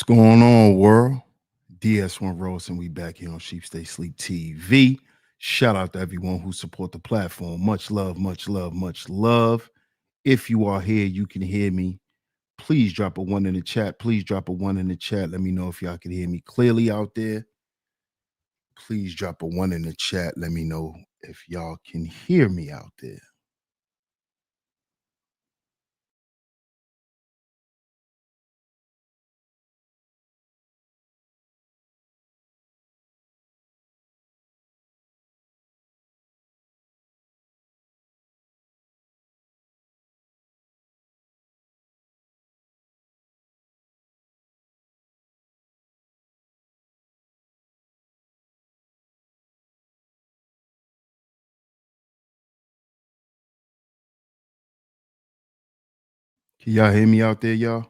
What's going on, world? DS1 Rose, and we back here on Sheep Stay Sleep TV. Shout out to everyone who support the platform. Much love, much love, much love. If you are here, you can hear me. Please drop a one in the chat. Please drop a one in the chat. Let me know if y'all can hear me clearly out there. Please drop a one in the chat. Let me know if y'all can hear me out there. Can y'all hear me out there, y'all?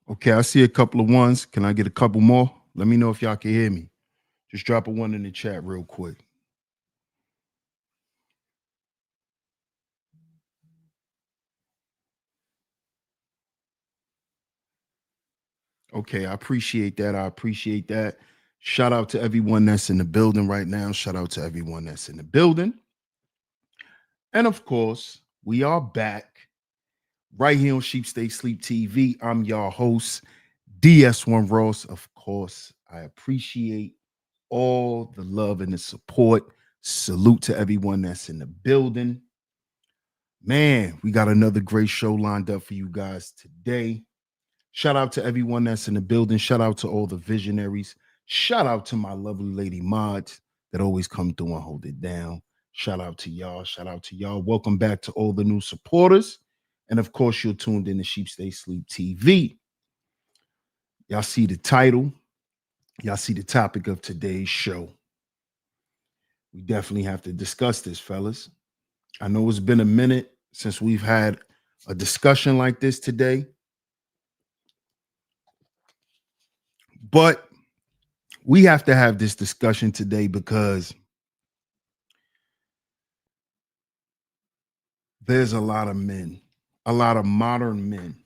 Okay, I see a couple of ones. Can I get a couple more? Let me know if y'all can hear me. Just drop a one in the chat real quick. Okay, I appreciate that. I appreciate that. Shout out to everyone that's in the building right now. Shout out to everyone that's in the building. And of course, we are back right here on Sheep Stay Sleep TV. I'm your host, DS1 Ross. Of course, I appreciate all the love and the support. Salute to everyone that's in the building. Man, we got another great show lined up for you guys today. Shout out to everyone that's in the building. Shout out to all the visionaries. Shout out to my lovely lady mods that always come through and hold it down. Shout out to y'all. Shout out to y'all. Welcome back to all the new supporters. And of course, you're tuned in to Sheep Stay Sleep TV. Y'all see the title. Y'all see the topic of today's show. We definitely have to discuss this, fellas. I know it's been a minute since we've had a discussion like this today. But we have to have this discussion today because there's a lot of men, a lot of modern men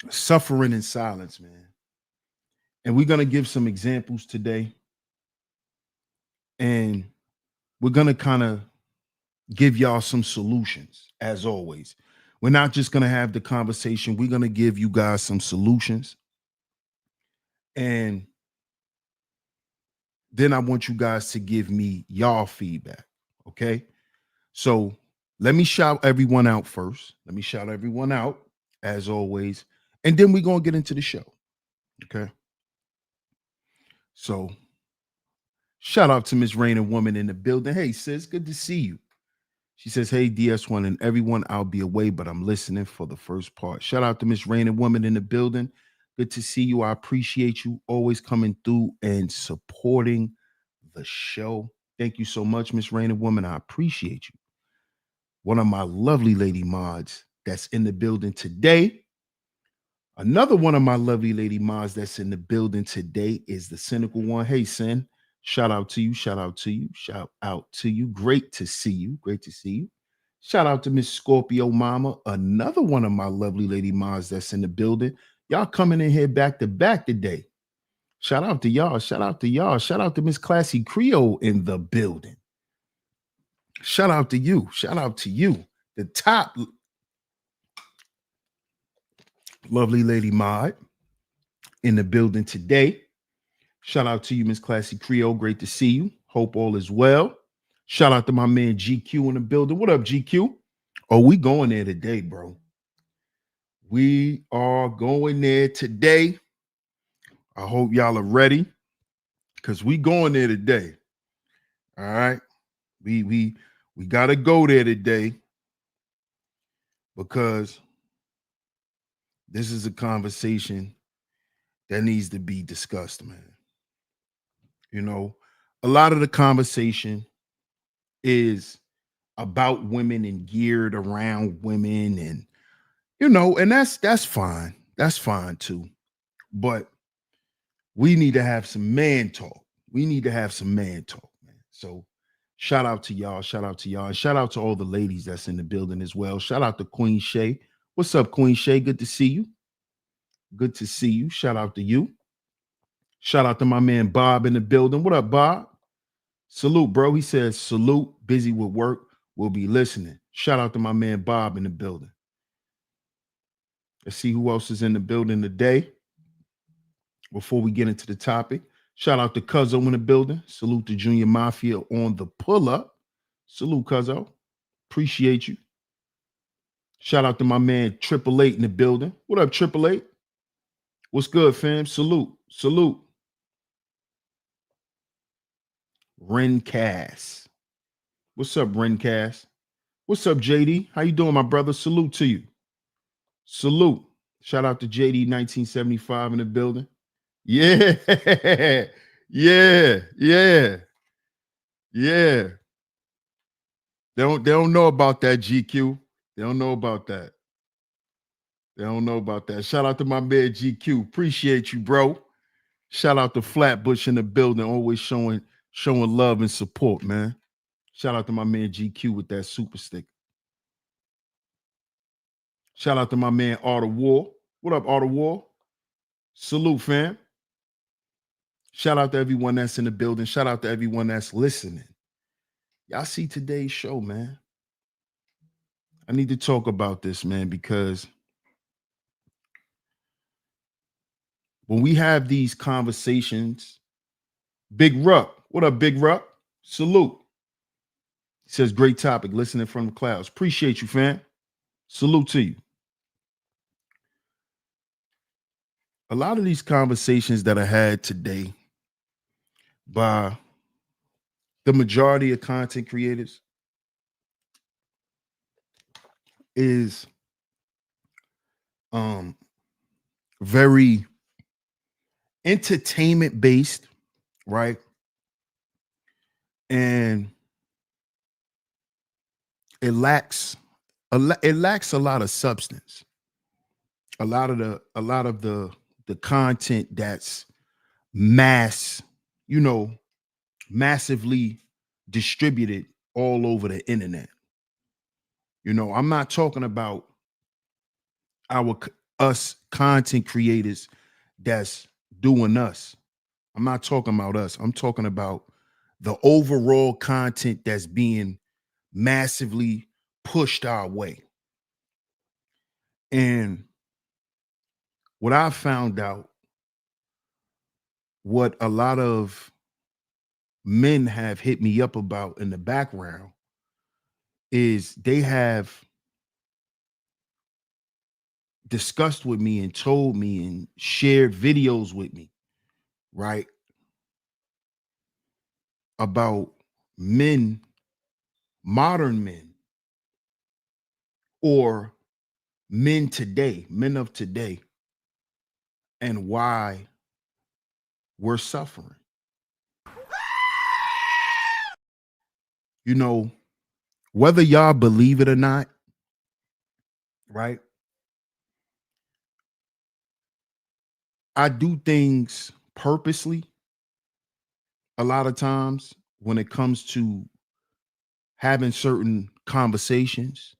suffering in silence, man. And we're going to give some examples today. And we're going to kind of give y'all some solutions, as always. We're not just going to have the conversation, we're going to give you guys some solutions. And then I want you guys to give me y'all feedback. Okay. So let me shout everyone out first. Let me shout everyone out, as always. And then we're going to get into the show. Okay. So shout out to Miss Rain and Woman in the building. Hey, sis, good to see you. She says, hey, DS1 and everyone, I'll be away, but I'm listening for the first part. Shout out to Miss Rain and Woman in the building. Good to see you. I appreciate you always coming through and supporting the show. Thank you so much, Miss Rain and Woman. I appreciate you. One of my lovely lady mods that's in the building today. Another one of my lovely lady mods that's in the building today is the cynical one. Hey, Sin, shout out to you. Shout out to you. Shout out to you. Great to see you. Great to see you. Shout out to Miss Scorpio Mama, another one of my lovely lady mods that's in the building. Y'all coming in here back to back today. Shout out to y'all. Shout out to y'all. Shout out to Miss Classy Creole in the building. Shout out to you. Shout out to you. The top lovely lady mod in the building today. Shout out to you, Miss Classy Creole. Great to see you. Hope all is well. Shout out to my man GQ in the building. What up, GQ? Oh, we going there today, bro. We are going there today. I hope y'all are ready because we going there today. All right. We gotta go there today because this is a conversation that needs to be discussed, man. You know, a lot of the conversation is about women and geared around women, and and that's fine. That's fine too. But we need to have some man talk. We need to have some man talk, man. So Shout out to y'all. Shout out to y'all. And shout out to all the ladies that's in the building as well. Shout out to Queen Shay. What's up, Queen Shay? Good to see you. Good to see you. Shout out to you. Shout out to my man Bob in the building. What up, Bob? Salute, bro. He says, salute, busy with work. We'll be listening. Shout out to my man Bob in the building. Let's see who else is in the building today before we get into the topic. Shout out to Cuzzo in the building. Salute to Junior Mafia on the pull-up. Salute, Cuzzo. Appreciate you. Shout out to my man Triple Eight in the building. What up, Triple Eight? What's good, fam? Salute. Salute. Rencast. What's up, Rencast? What's up, JD? How you doing, my brother? Salute to you. Salute. Shout out to JD 1975 in the building. Yeah. Yeah. Yeah. Yeah. They don't know about that, GQ. They don't know about that. They don't know about that. Shout out to my man GQ. Appreciate you, bro. Shout out to Flatbush in the building, always showing love and support, man. Shout out to my man GQ with that super stick. Shout out to my man Art of War. What up, Art of War? Salute, fam. Shout out to everyone that's in the building. Shout out to everyone that's listening. Y'all see today's show, man. I need to talk about this, man, because when we have these conversations, Big Ruck, what up, Big Ruck? Salute. He says, great topic, listening from the clouds. Appreciate you, fam. Salute to you. A lot of these conversations that I had today by the majority of content creators is very entertainment based, right? And it lacks a lot of substance. A lot of the content that's massively distributed all over the internet. I'm not talking about us content creators that's doing us. I'm not talking about us. I'm talking about the overall content that's being massively pushed our way. And what I found out, what a lot of men have hit me up about in the background, is they have discussed with me and told me and shared videos with me, right, about men, modern men, or men of today, and why we're suffering. Whether y'all believe it or not, right? I do things purposely a lot of times when it comes to having certain conversations,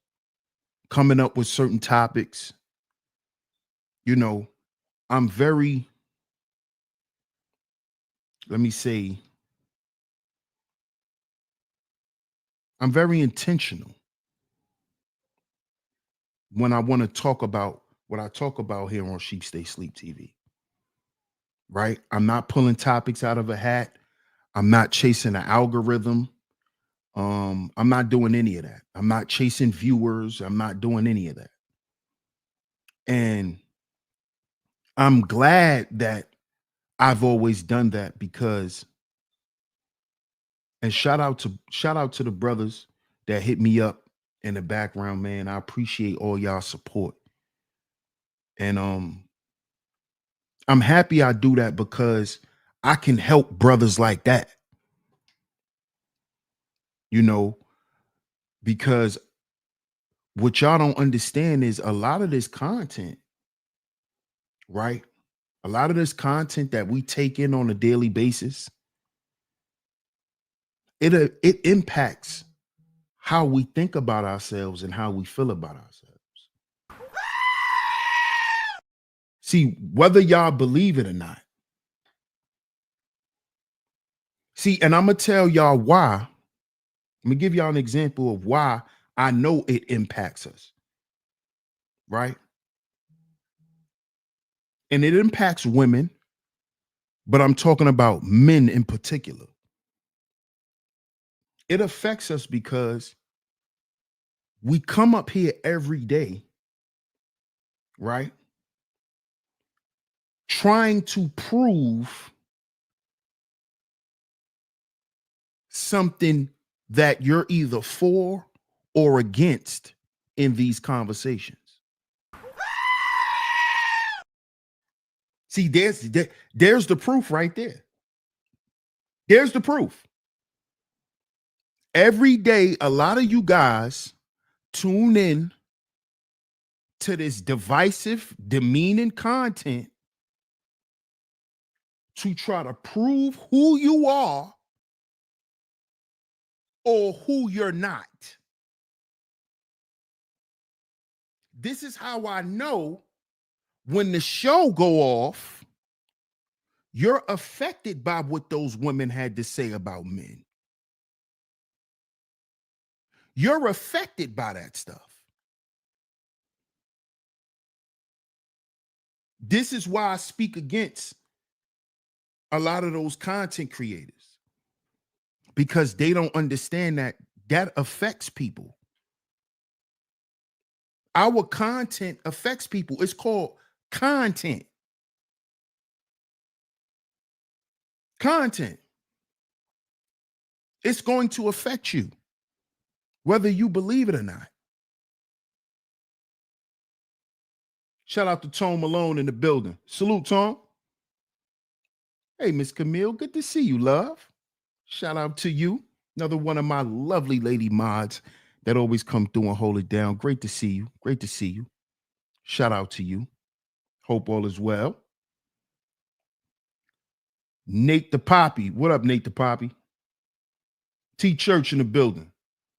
coming up with certain topics. I'm very, let me say, I'm very intentional when I want to talk about what I talk about here on Sheep Stay Sleep TV. Right? I'm not pulling topics out of a hat. I'm not chasing an algorithm. I'm not doing any of that. I'm not chasing viewers. I'm not doing any of that. And I'm glad that I've always done that, because, and shout out to the brothers that hit me up in the background, man. I appreciate all y'all support. And I'm happy I do that, because I can help brothers like that. Because what y'all don't understand is a lot of this content, right? A lot of this content that we take in on a daily basis, it impacts how we think about ourselves and how we feel about ourselves. See, whether y'all believe it or not. See, and I'm gonna tell y'all why. Let me give y'all an example of why I know it impacts us, right? And it impacts women, but I'm talking about men in particular. It affects us because we come up here every day, right? Trying to prove something that you're either for or against in these conversations. See, there's the proof right there. There's the proof. Every day, a lot of you guys tune in to this divisive, demeaning content to try to prove who you are or who you're not. This is how I know when the show go off, you're affected by what those women had to say about men. You're affected by that stuff. This is why I speak against a lot of those content creators, because they don't understand that affects people. Our content affects people. It's called content. Content. It's going to affect you, whether you believe it or not. Shout out to Tom Malone in the building. Salute, Tom. Hey, Miss Camille, good to see you, love. Shout out to you. Another one of my lovely lady mods that always come through and hold it down. Great to see you. Great to see you. Shout out to you. Hope all is well. Nate the Poppy. What up, Nate the Poppy? T Church in the building.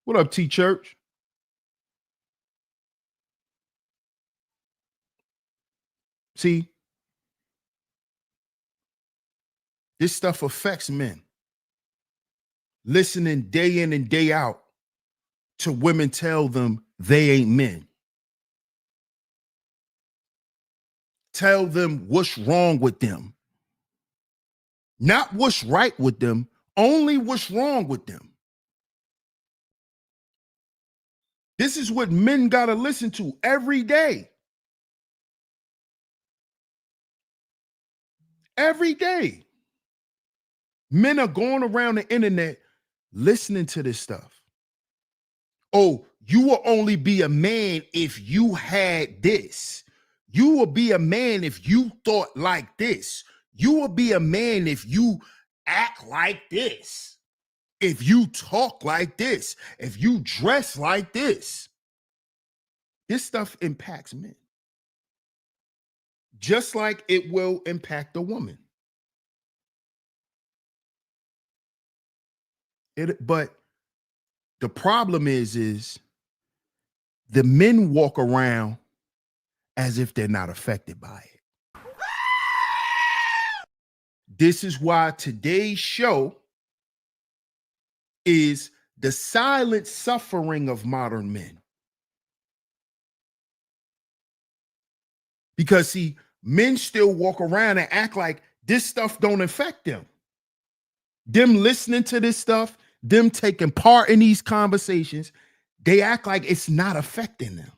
What up, T Church? See, this stuff affects men. Listening day in and day out to women tell them they ain't men. Tell them what's wrong with them. Not what's right with them, only what's wrong with them. This is what men got to listen to every day. Every day. Men are going around the internet listening to this stuff. Oh, you will only be a man if you had this. You will be a man if you thought like this. You will be a man if you act like this. If you talk like this. If you dress like this. This stuff impacts men. Just like it will impact a woman. But the problem is the men walk around as if they're not affected by it. This is why today's show is the silent suffering of modern men. Because see, men still walk around and act like this stuff don't affect them. Them listening to this stuff, them taking part in these conversations, they act like it's not affecting them.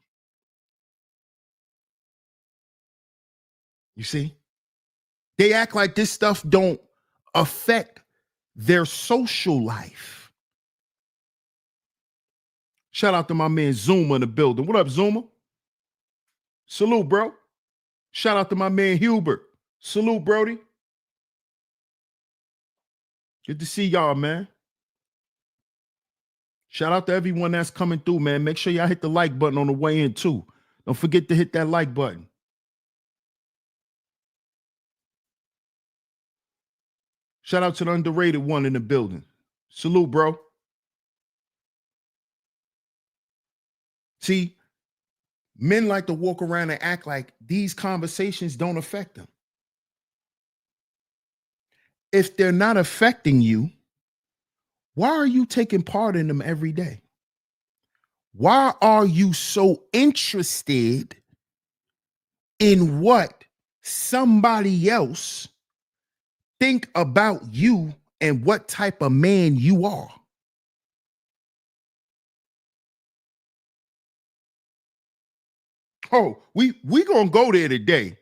You see? They act like this stuff don't affect their social life. Shout out to my man Zuma in the building. What up, Zuma? Salute, bro. Shout out to my man Hubert. Salute, Brody. Good to see y'all, man. Shout out to everyone that's coming through, man. Make sure y'all hit the like button on the way in, too. Don't forget to hit that like button. Shout out to the underrated one in the building. Salute, bro. See, men like to walk around and act like these conversations don't affect them. If they're not affecting you, why are you taking part in them every day? Why are you so interested in what somebody else think about you and what type of man you are? Oh, we gonna go there today.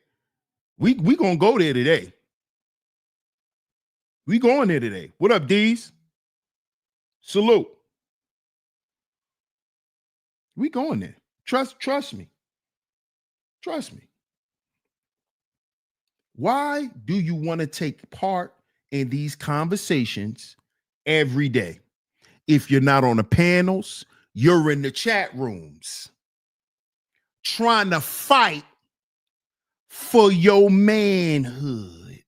We gonna go there today. We going there today. What up, D's? Salute. We going there. Trust me. Trust me. Why do you want to take part in these conversations every day? If you're not on the panels, you're in the chat rooms trying to fight for your manhood.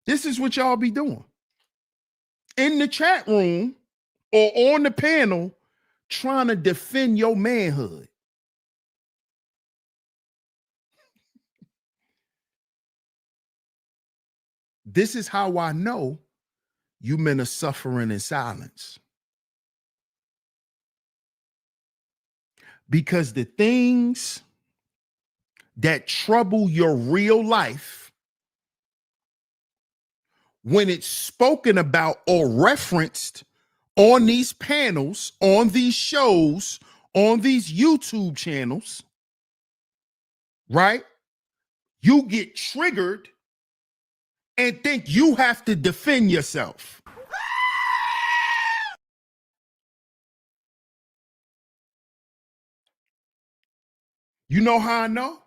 This is what y'all be doing. In the chat room or on the panel, trying to defend your manhood. This is how I know you men are suffering in silence. Because the things that trouble your real life, when it's spoken about or referenced on these panels, on these shows, on these YouTube channels, right? You get triggered and think you have to defend yourself. You know how I know?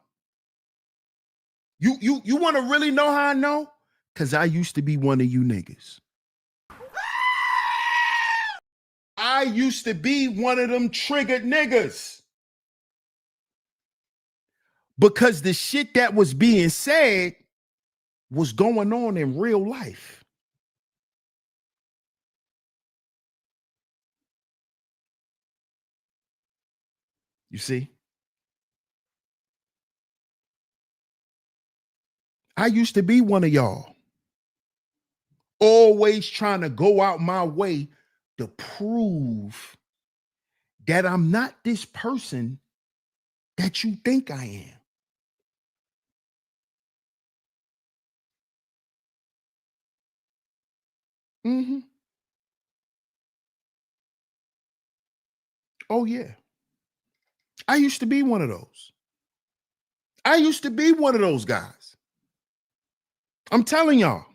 You want to really know how I know? Because I used to be one of you niggas. I used to be one of them triggered niggas. Because the shit that was being said was going on in real life. You see? I used to be one of y'all. Always trying to go out my way to prove that I'm not this person that you think I am. Mm-hmm. Oh, yeah. I used to be one of those. I used to be one of those guys. I'm telling y'all.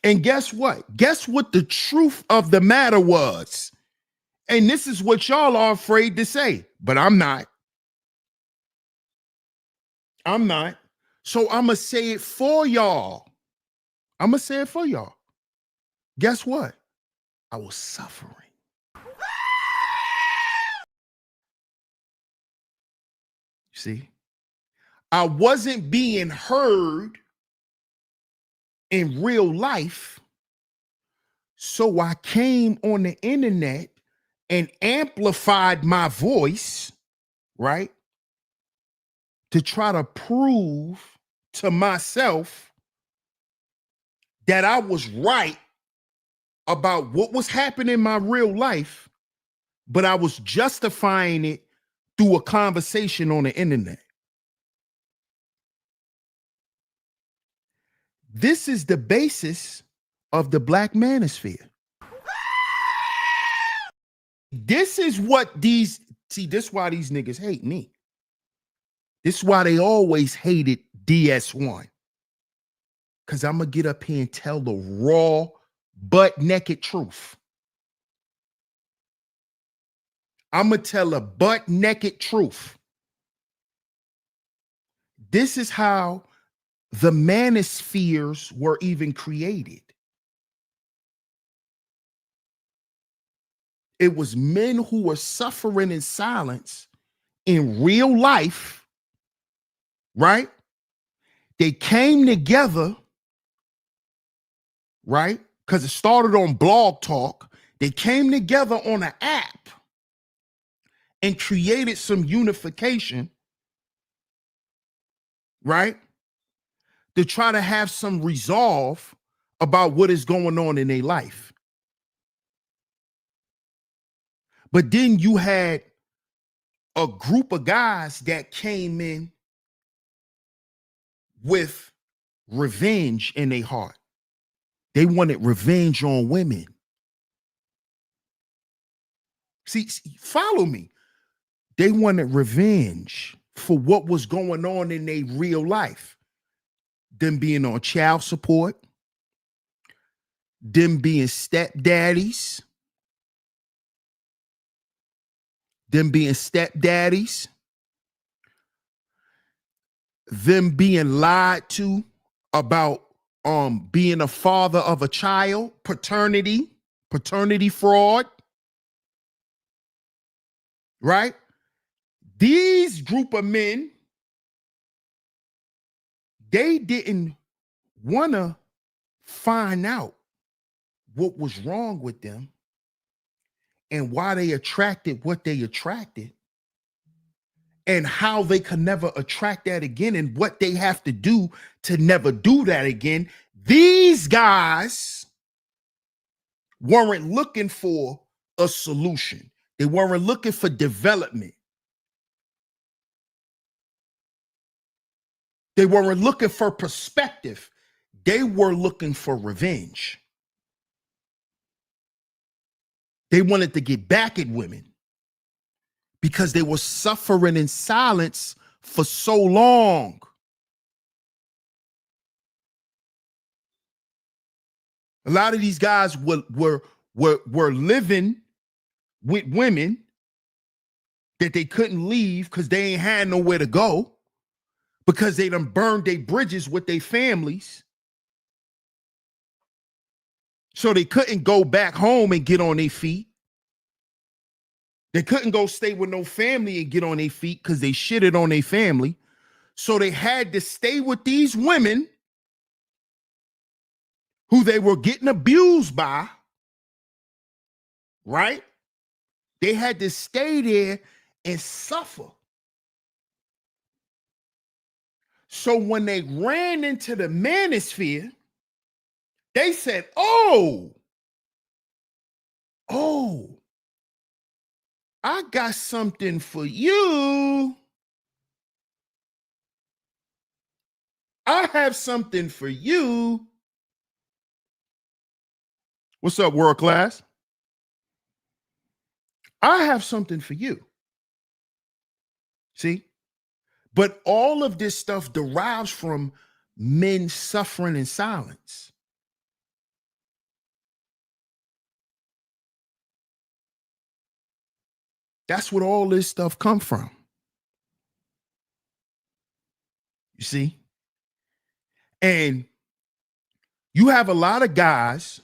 And guess what? Guess what the truth of the matter was? And this is what y'all are afraid to say, but I'm not. I'm not. So I'm going to say it for y'all. I'm going to say it for y'all. Guess what? I was suffering. See? I wasn't being heard in real life. So I came on the internet and amplified my voice, right? To try to prove to myself that I was right about what was happening in my real life, but I was justifying it through a conversation on the internet. This is the basis of the black manosphere. This is what these, see, this is why these niggas hate me. This is why they always hated DS1. Because I'm going to get up here and tell the raw, butt naked truth. I'm going to tell a butt naked truth. This is how the manospheres were even created. It was men who were suffering in silence in real life, right? They came together right? Because it started on Blog Talk. They came together on an app and created some unification, right? To try to have some resolve about what is going on in their life. But then you had a group of guys that came in with revenge in their heart. They wanted revenge on women. See, follow me. They wanted revenge for what was going on in their real life. Them being on child support, them being stepdaddies, them being lied to about being a father of a child, paternity fraud, right? These group of men, they didn't want to find out what was wrong with them and why they attracted what they attracted and how they could never attract that again and what they have to do to never do that again. These guys weren't looking for a solution. They weren't looking for development. They weren't looking for perspective. They were looking for revenge. They wanted to get back at women because they were suffering in silence for so long. A lot of these guys were living with women that they couldn't leave because they ain't had nowhere to go, because they done burned their bridges with their families. So they couldn't go back home and get on their feet. They couldn't go stay with no family and get on their feet because they shitted on their family. So they had to stay with these women who they were getting abused by, right? They had to stay there and suffer. So when they ran into the manosphere, they said, oh, I got something for you. I have something for you. What's up, world class? I have something for you. See? But all of this stuff derives from men suffering in silence. That's what all this stuff come from. You see? And you have a lot of guys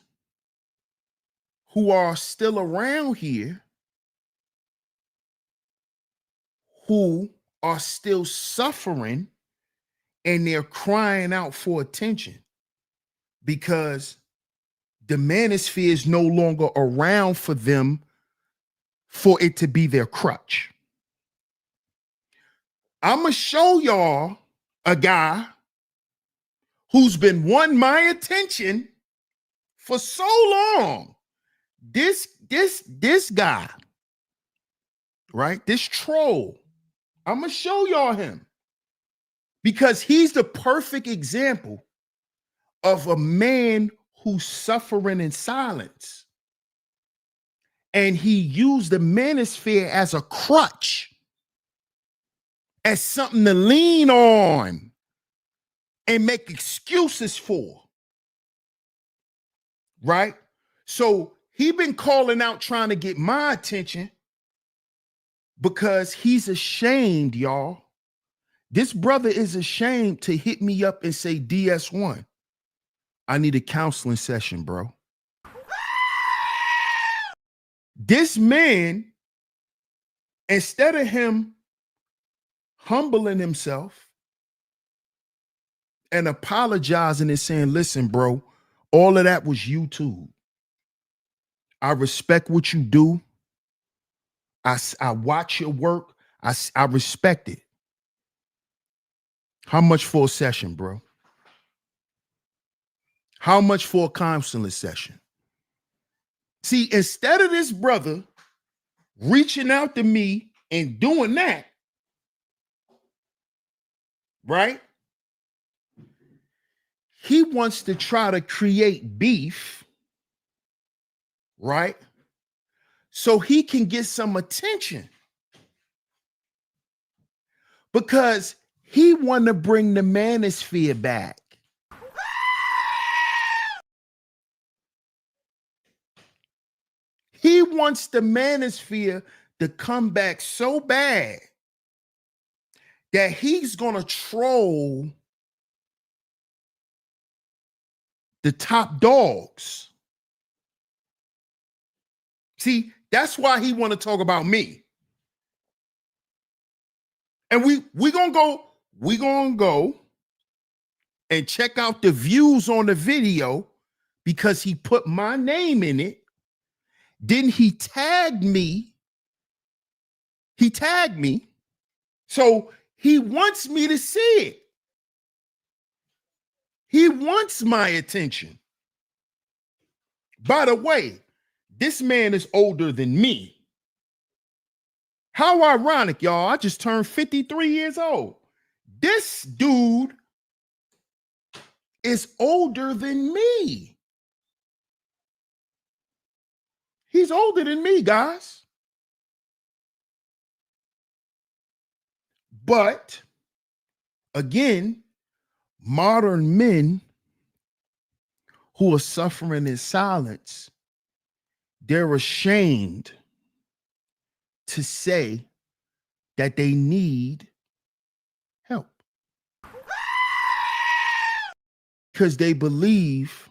who are still around here who are still suffering, and they're crying out for attention because the manosphere is no longer around for them for it to be their crutch. I'm going to show y'all a guy who's been wanting my attention for so long. This guy, right? This troll. I'm going to show y'all him because he's the perfect example of a man who's suffering in silence. And he used the manosphere as a crutch, as something to lean on and make excuses for, right? So he been calling out trying to get my attention because he's ashamed, y'all. This brother is ashamed to hit me up and say, DS1, I need a counseling session, bro. This man, instead of him humbling himself and apologizing and saying, listen, bro, All of that was YouTube. I respect what you do. I watch your work. I respect it. How much for a session, bro? How much for a counseling session? See, instead of this brother reaching out to me and doing that, right? He wants to try to create beef, right? So he can get some attention. Because he want to bring the manosphere back. He wants the manosphere to come back so bad that he's going to troll the top dogs. See, that's why he want to talk about me. And we gonna go and check out the views on the video because he put my name in it. Then he tagged me. He tagged me. So he wants me to see it. He wants my attention. By the way, this man is older than me. How ironic, y'all. I just turned 53 years old. This dude is older than me. He's older than me, guys. But again, modern men who are suffering in silence, they're ashamed to say that they need help because they believe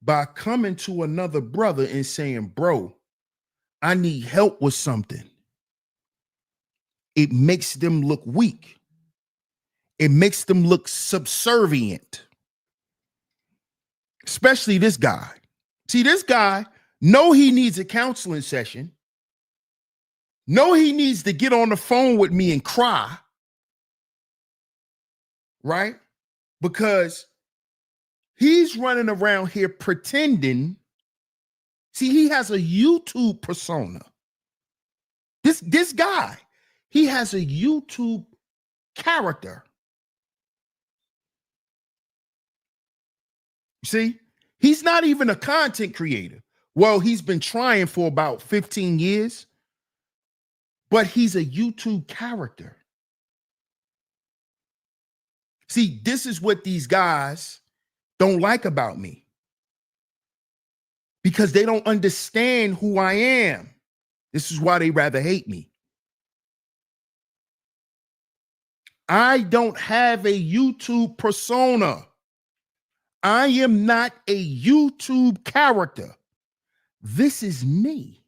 by coming to another brother and saying, bro, I need help with something, it makes them look weak. It makes them look subservient. Especially this guy. See, this guy, know he needs a counseling session. Know he needs to get on the phone with me and cry. Right? Because he's running around here pretending. See, he has a YouTube persona. This guy, he has a YouTube character. See, he's not even a content creator. Well, he's been trying for about 15 years, but he's a YouTube character. See, this is what these guys don't like about me because they don't understand who I am. This is why they rather hate me. I don't have a YouTube persona. I am not a YouTube character. This is me.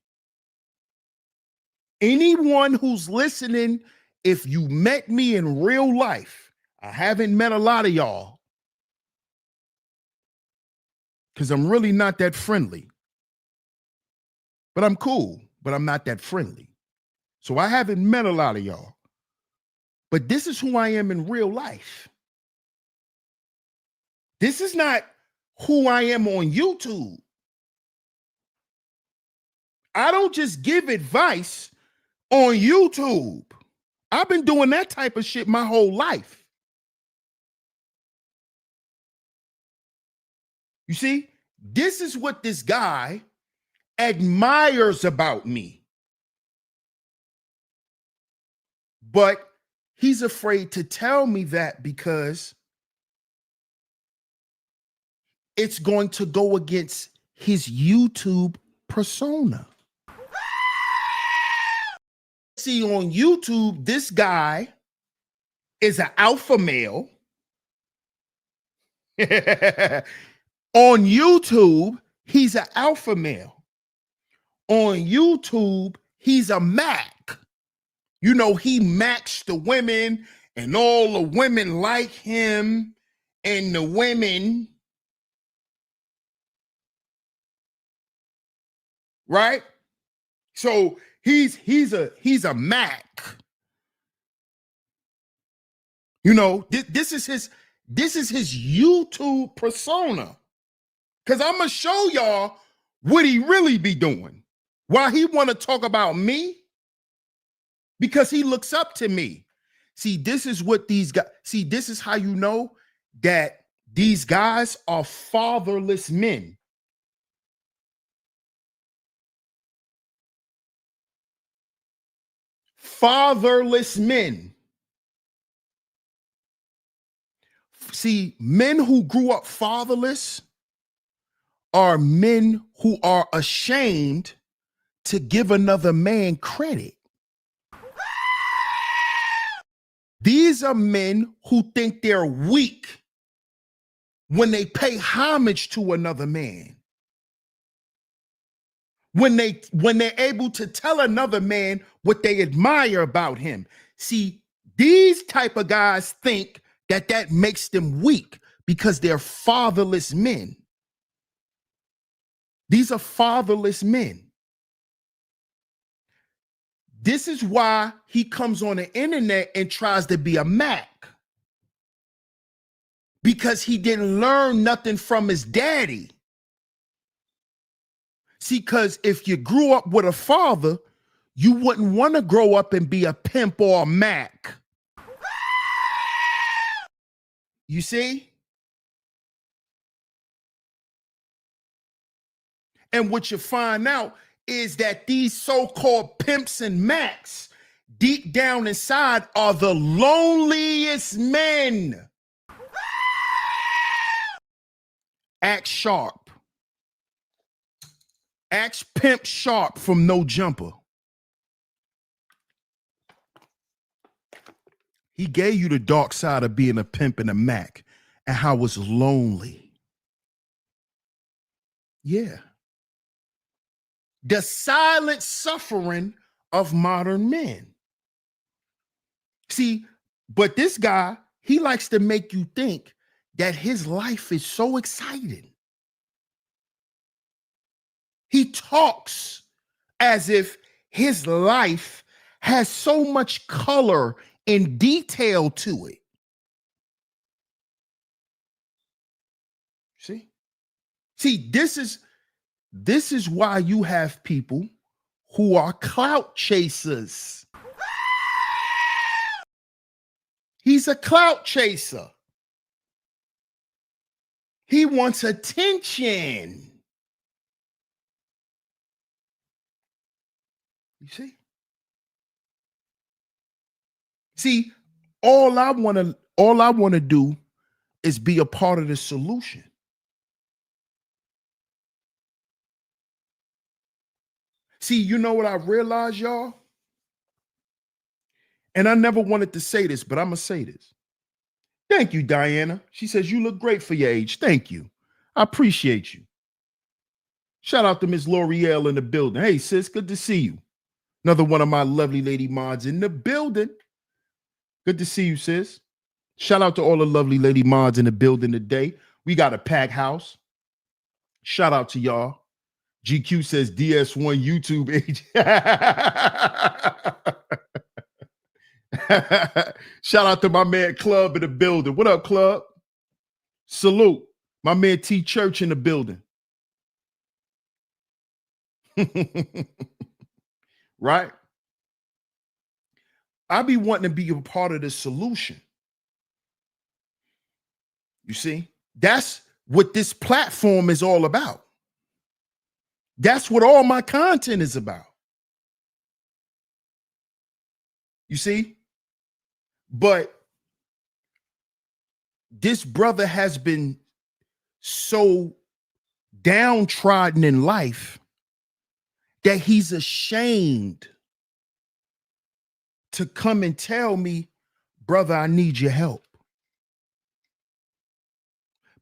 Anyone who's listening, if you met me in real life, I haven't met a lot of y'all because I'm really not that friendly. But I'm cool, but I'm not that friendly. So I haven't met a lot of y'all. But this is who I am in real life. This is not who I am on YouTube. I don't just give advice on YouTube. I've been doing that type of shit my whole life. You see, this is what this guy admires about me. But he's afraid to tell me that because it's going to go against his YouTube persona. See, on YouTube, this guy is an alpha male. On YouTube, he's an alpha male. On YouTube, he's a Mac. You know, he macks the women and all the women like him and the women right? So he's a Mac. You know, this is his YouTube persona. Cause I'm gonna show y'all what he really be doing. Why he want to talk about me? Because he looks up to me. See, this is what these guys see. This is how you know that these guys are fatherless men. Fatherless men. See, men who grew up fatherless are men who are ashamed to give another man credit. These are men who think they're weak when they pay homage to another man. When they're able to tell another man what they admire about him. See, these type of guys think that makes them weak because they're fatherless men. These are fatherless men. This is why he comes on the internet and tries to be a Mac. Because he didn't learn nothing from his daddy. See, because if you grew up with a father, you wouldn't want to grow up and be a pimp or a Mac. You see? And what you find out is that these so-called pimps and Macs, deep down inside, are the loneliest men. Act sharp. Act pimp sharp from No Jumper. He gave you the dark side of being a pimp and a Mac and how it's lonely. Yeah. The silent suffering of modern men. See, but this guy, he likes to make you think that his life is so exciting. He talks as if his life has so much color and detail to it. See, this is why you have people who are clout chasers. He's a clout chaser. He wants attention. You see? See, all I want to do is be a part of the solution. See, you know what I realized, y'all? And I never wanted to say this, but I'm going to say this. Thank you, Diana. She says, you look great for your age. Thank you. I appreciate you. Shout out to Miss L'Oreal in the building. Hey, sis, good to see you. Another one of my lovely lady mods in the building. Good to see you, sis. Shout out to all the lovely lady mods in the building today. We got a packed house. Shout out to y'all. GQ says DS1 YouTube age. Shout out to my man Club in the building. What up, Club? Salute. My man T Church in the building. Right? I be wanting to be a part of the solution. You see? That's what this platform is all about. That's what all my content is about. You see? But this brother has been so downtrodden in life that he's ashamed to come and tell me, brother, I need your help.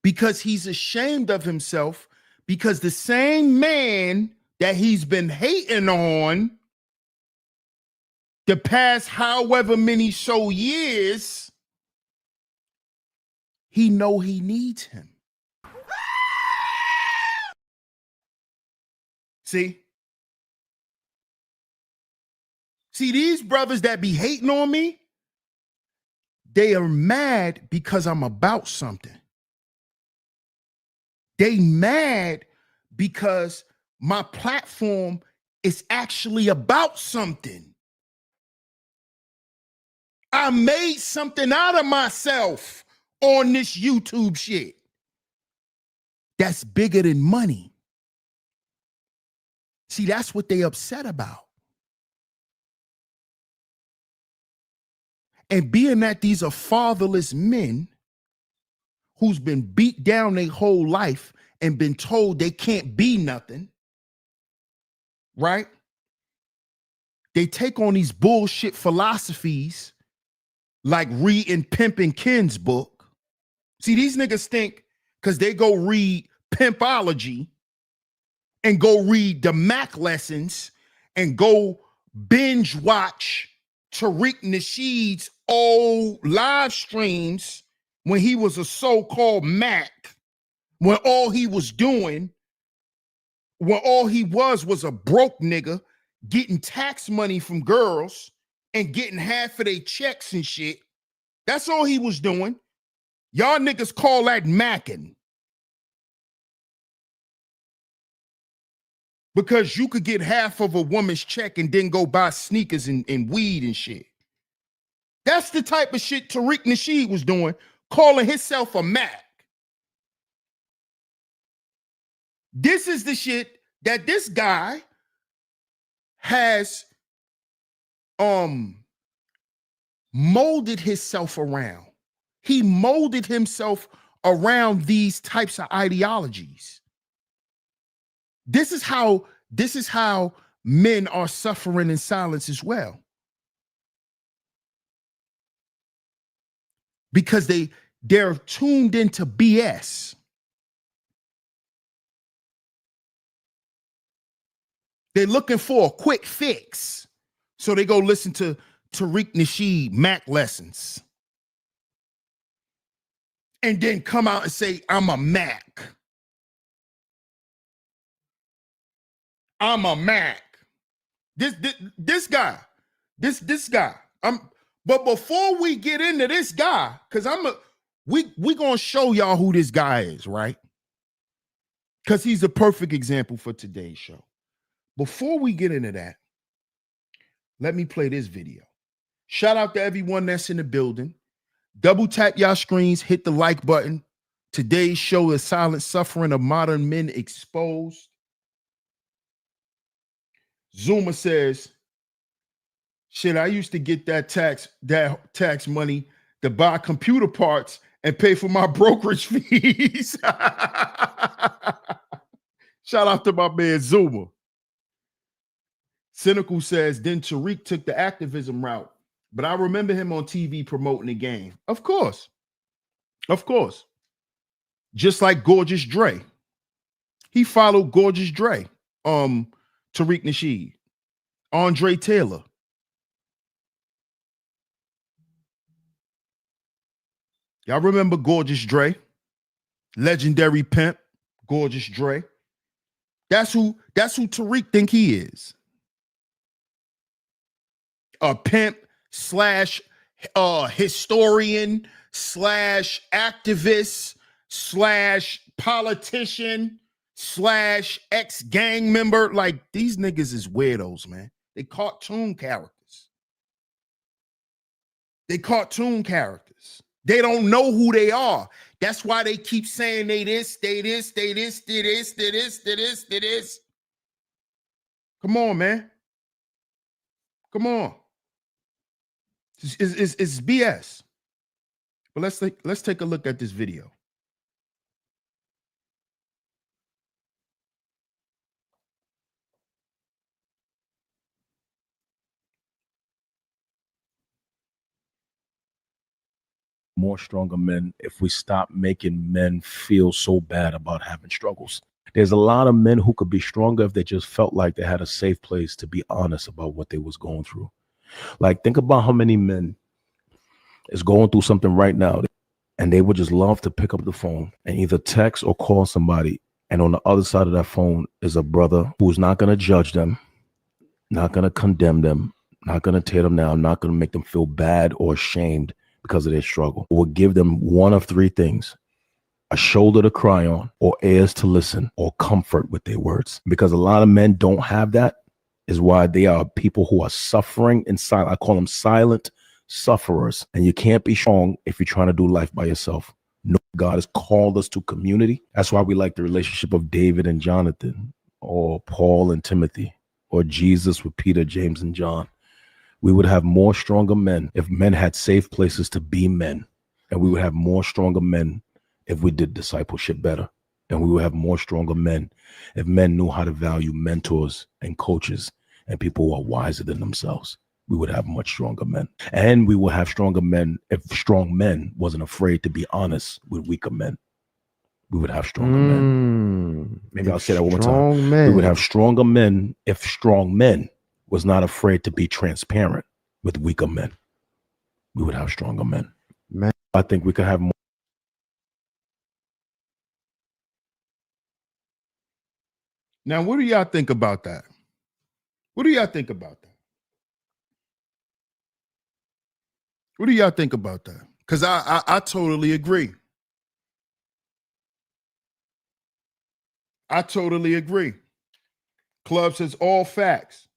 Because he's ashamed of himself, because the same man that he's been hating on the past however many so years, he know he needs him. See? See, these brothers that be hating on me, they are mad because I'm about something. They mad because my platform is actually about something. I made something out of myself on this YouTube shit that's bigger than money. See, that's what they upset about. And being that these are fatherless men who's been beat down their whole life and been told they can't be nothing, right? They take on these bullshit philosophies like reading Pimp and Ken's book. See, these niggas think because they go read Pimpology and go read the Mac lessons and go binge watch Tariq Nasheed's old live streams when he was a so-called Mac, when all he was doing, when all he was a broke nigga getting tax money from girls and getting half of their checks and shit. That's all he was doing. Y'all niggas call that macking. Because you could get half of a woman's check and then go buy sneakers and weed and shit. That's the type of shit Tariq Nasheed was doing, calling himself a Mac. This is the shit that this guy has molded himself around. He molded himself around these types of ideologies. This is how men are suffering in silence as well. Because they're tuned into BS. They're looking for a quick fix. So they go listen to Tariq Nasheed Mac lessons. And then come out and say, I'm a Mac. I'm a Mac. This guy. But before we get into this guy, because we gonna show y'all who this guy is, right? Because he's a perfect example for today's show. Before we get into that, let me play this video. Shout out to everyone that's in the building. Double tap y'all screens, hit the like button. Today's show is Silent Suffering of Modern Men Exposed. Zuma says, shit, I used to get that tax money to buy computer parts and pay for my brokerage fees. Shout out to my man Zuma. Cynical says, then Tariq took the activism route, but I remember him on TV promoting the game. Of course. Of course. Just like Gorgeous Dre. He followed Gorgeous Dre. Tariq Nasheed. Andre Taylor. Y'all remember Gorgeous Dre? Legendary pimp, Gorgeous Dre. That's who Tariq think he is. A pimp slash historian slash activist slash politician slash ex-gang member. Like, these niggas is weirdos, man. They cartoon characters. They cartoon characters. They don't know who they are. That's why they keep saying they this, they this, they this, they this, they this, they this, they this. Come on, man. Come on. It's BS. But let's take a look at this video. More stronger men if we stop making men feel so bad about having struggles. There's a lot of men who could be stronger if they just felt like they had a safe place to be honest about what they was going through. Like, think about how many men is going through something right now and they would just love to pick up the phone and either text or call somebody, and on the other side of that phone is a brother who's not going to judge them, not going to condemn them, I'm not going to tear them down. I'm not going to make them feel bad or ashamed because of their struggle. We'll give them one of three things: a shoulder to cry on, or ears to listen, or comfort with their words. Because a lot of men don't have that, is why they are people who are suffering in silence. I call them silent sufferers. And you can't be strong if you're trying to do life by yourself. No, God has called us to community. That's why we like the relationship of David and Jonathan, or Paul and Timothy, or Jesus with Peter, James, and John. We would have more stronger men if men had safe places to be men. And we would have more stronger men if we did discipleship better. And we would have more stronger men if men knew how to value mentors and coaches and people who are wiser than themselves. We would have much stronger men. And we would have stronger men if strong men wasn't afraid to be honest with weaker men. We would have stronger men. Maybe I'll say that one more time. We would have stronger men if strong men was not afraid to be transparent with weaker men. We would have stronger men. I think we could have more. Now, what do y'all think about that? What do y'all think about that? What do y'all think about that? Because I totally agree. I totally agree. Club says all facts.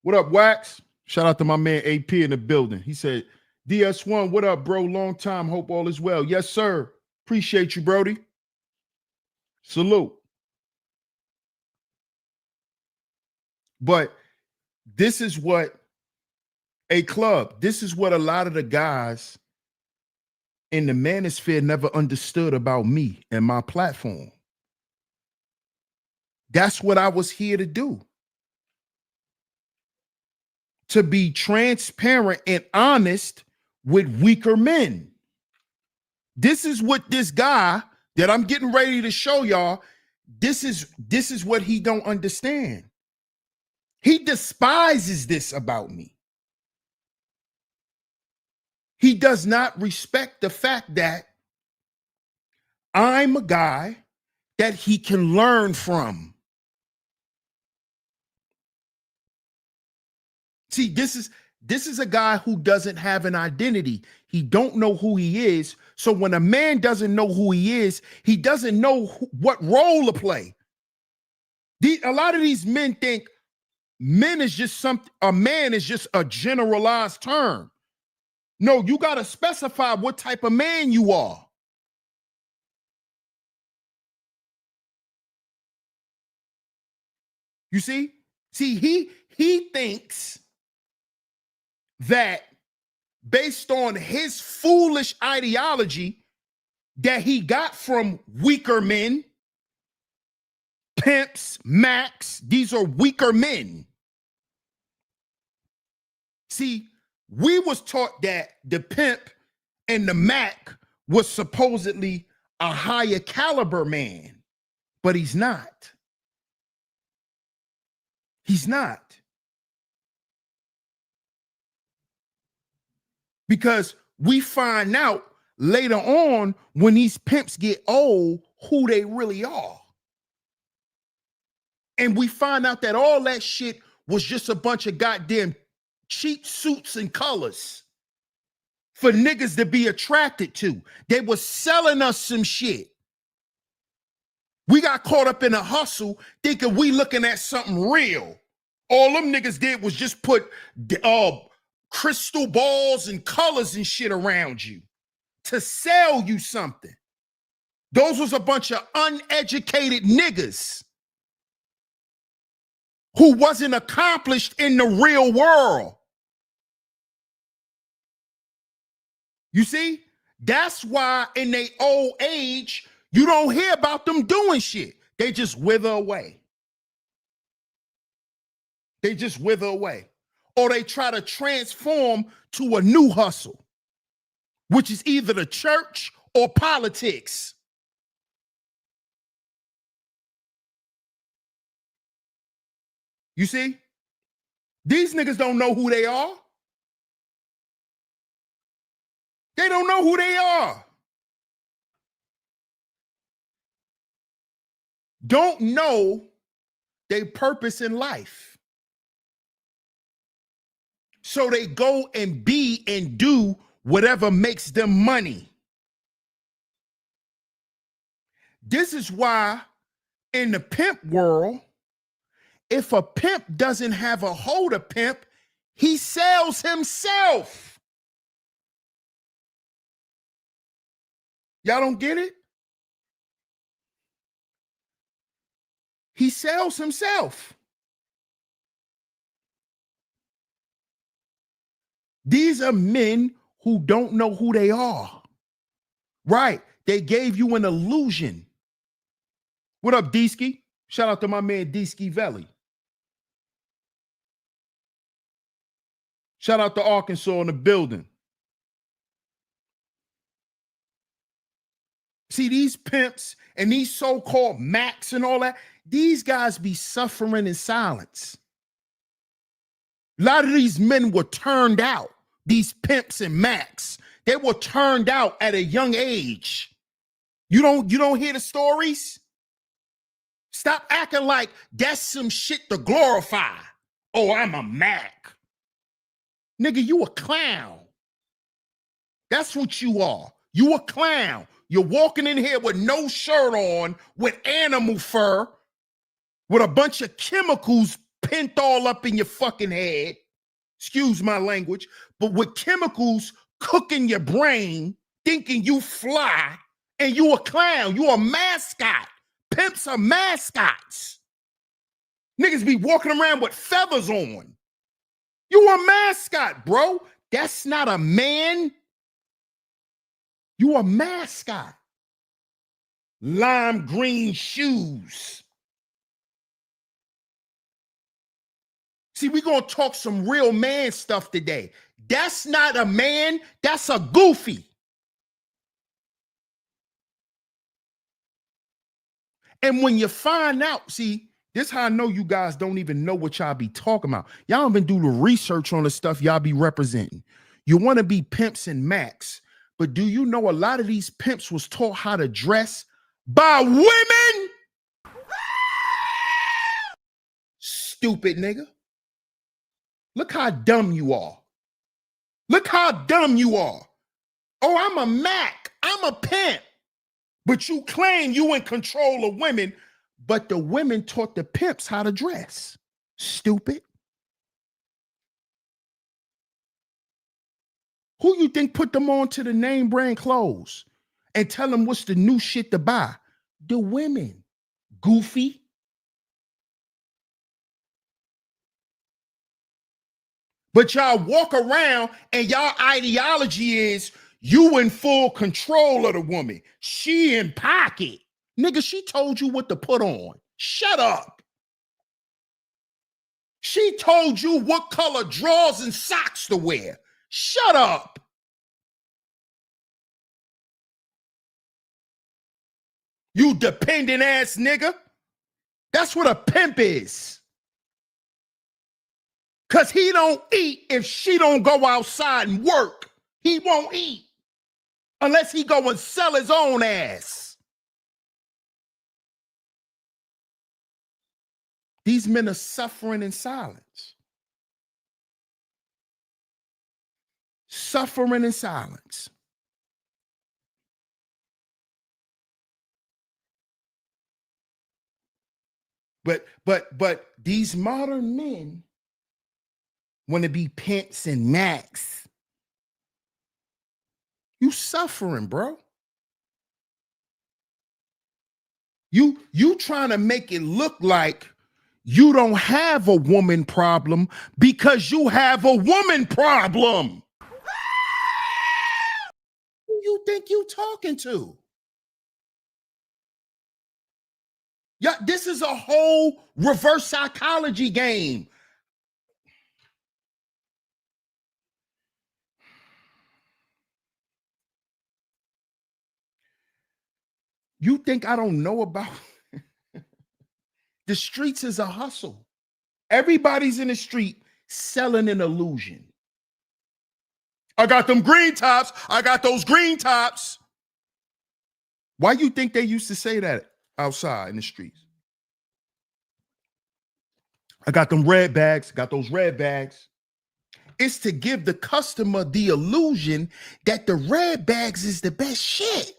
What up, Wax? Shout out to my man AP in the building. He said, DS1, what up, bro? Long time. Hope all is well. Yes, sir. Appreciate you, Brody. Salute. But this is what this is what a lot of the guys in the manosphere never understood about me and my platform. That's what I was here to do. To be transparent and honest with weaker men. This is what this guy that I'm getting ready to show y'all, this is what he don't understand. He despises this about me. He does not respect the fact that I'm a guy that he can learn from. See, this is a guy who doesn't have an identity. He don't know who he is. So when a man doesn't know who he is, he doesn't know what role to play. A lot of these men think men is just a man is just a generalized term. No, you got to specify what type of man you are. You see? See, he thinks that based on his foolish ideology that he got from weaker men, pimps, macs, these are weaker men. See, we was taught that the pimp and the mac was supposedly a higher caliber man, but he's not. He's not. Because we find out later on when these pimps get old who they really are. And we find out that all that shit was just a bunch of goddamn cheap suits and colors for niggas to be attracted to. They were selling us some shit. We got caught up in a hustle thinking we looking at something real. All them niggas did was just put crystal balls and colors and shit around you to sell you something. Those was a bunch of uneducated niggas who wasn't accomplished in the real world. You see? That's why in their old age, you don't hear about them doing shit. They just wither away. They just wither away. Or they try to transform to a new hustle, which is either the church or politics. You see? These niggas don't know who they are. They don't know who they are. Don't know their purpose in life. So they go and be and do whatever makes them money. This is why in the pimp world, if a pimp doesn't have a hold of pimp, he sells himself. Y'all don't get it? He sells himself. These are men who don't know who they are. Right. They gave you an illusion. What up, D-Ski? Shout out to my man D-Ski Valley. Shout out to Arkansas in the building. See, these pimps and these so-called Macs and all that, these guys be suffering in silence. A lot of these men were turned out, these pimps and Macs. They were turned out at a young age. You don't hear the stories? Stop acting like that's some shit to glorify. Oh, I'm a Mac. Nigga, you a clown. That's what you are. You a clown. You're walking in here with no shirt on, with animal fur, with a bunch of chemicals pent all up in your fucking head. Excuse my language, but with chemicals cooking your brain, thinking you fly, and you a clown. You a mascot. Pimps are mascots. Niggas be walking around with feathers on. You a mascot, bro. That's not a man. You a mascot. Lime green shoes. See, we're going to talk some real man stuff today. That's not a man. That's a goofy. And when you find out, see, this is how I know you guys don't even know what y'all be talking about. Y'all don't even do the research on the stuff y'all be representing. You want to be pimps and Macs, but do you know a lot of these pimps was taught how to dress by women? Stupid nigga. Look how dumb you are. Look how dumb you are. Oh, I'm a Mac. I'm a pimp. But you claim you in control of women, but the women taught the pimps how to dress. Stupid. Who you think put them on to the name brand clothes and tell them what's the new shit to buy? The women. Goofy. But y'all walk around and y'all ideology is you in full control of the woman. She in pocket. Nigga, she told you what to put on. Shut up. She told you what color drawers and socks to wear. Shut up. You dependent ass nigga. That's what a pimp is. Because he don't eat if she don't go outside and work. He won't eat unless he go and sell his own ass. These men are suffering in silence. Suffering in silence. But these modern men want to be pimps and Macs. You suffering, bro. You trying to make it look like you don't have a woman problem because you have a woman problem. Who you think you talking to? Yeah, this is a whole reverse psychology game. You think I don't know about the streets is a hustle. Everybody's in the street selling an illusion. I got them green tops. I got those green tops. Why you think they used to say that outside in the streets? I got them red bags. Got those red bags. is to give the customer the illusion that the red bags is the best shit.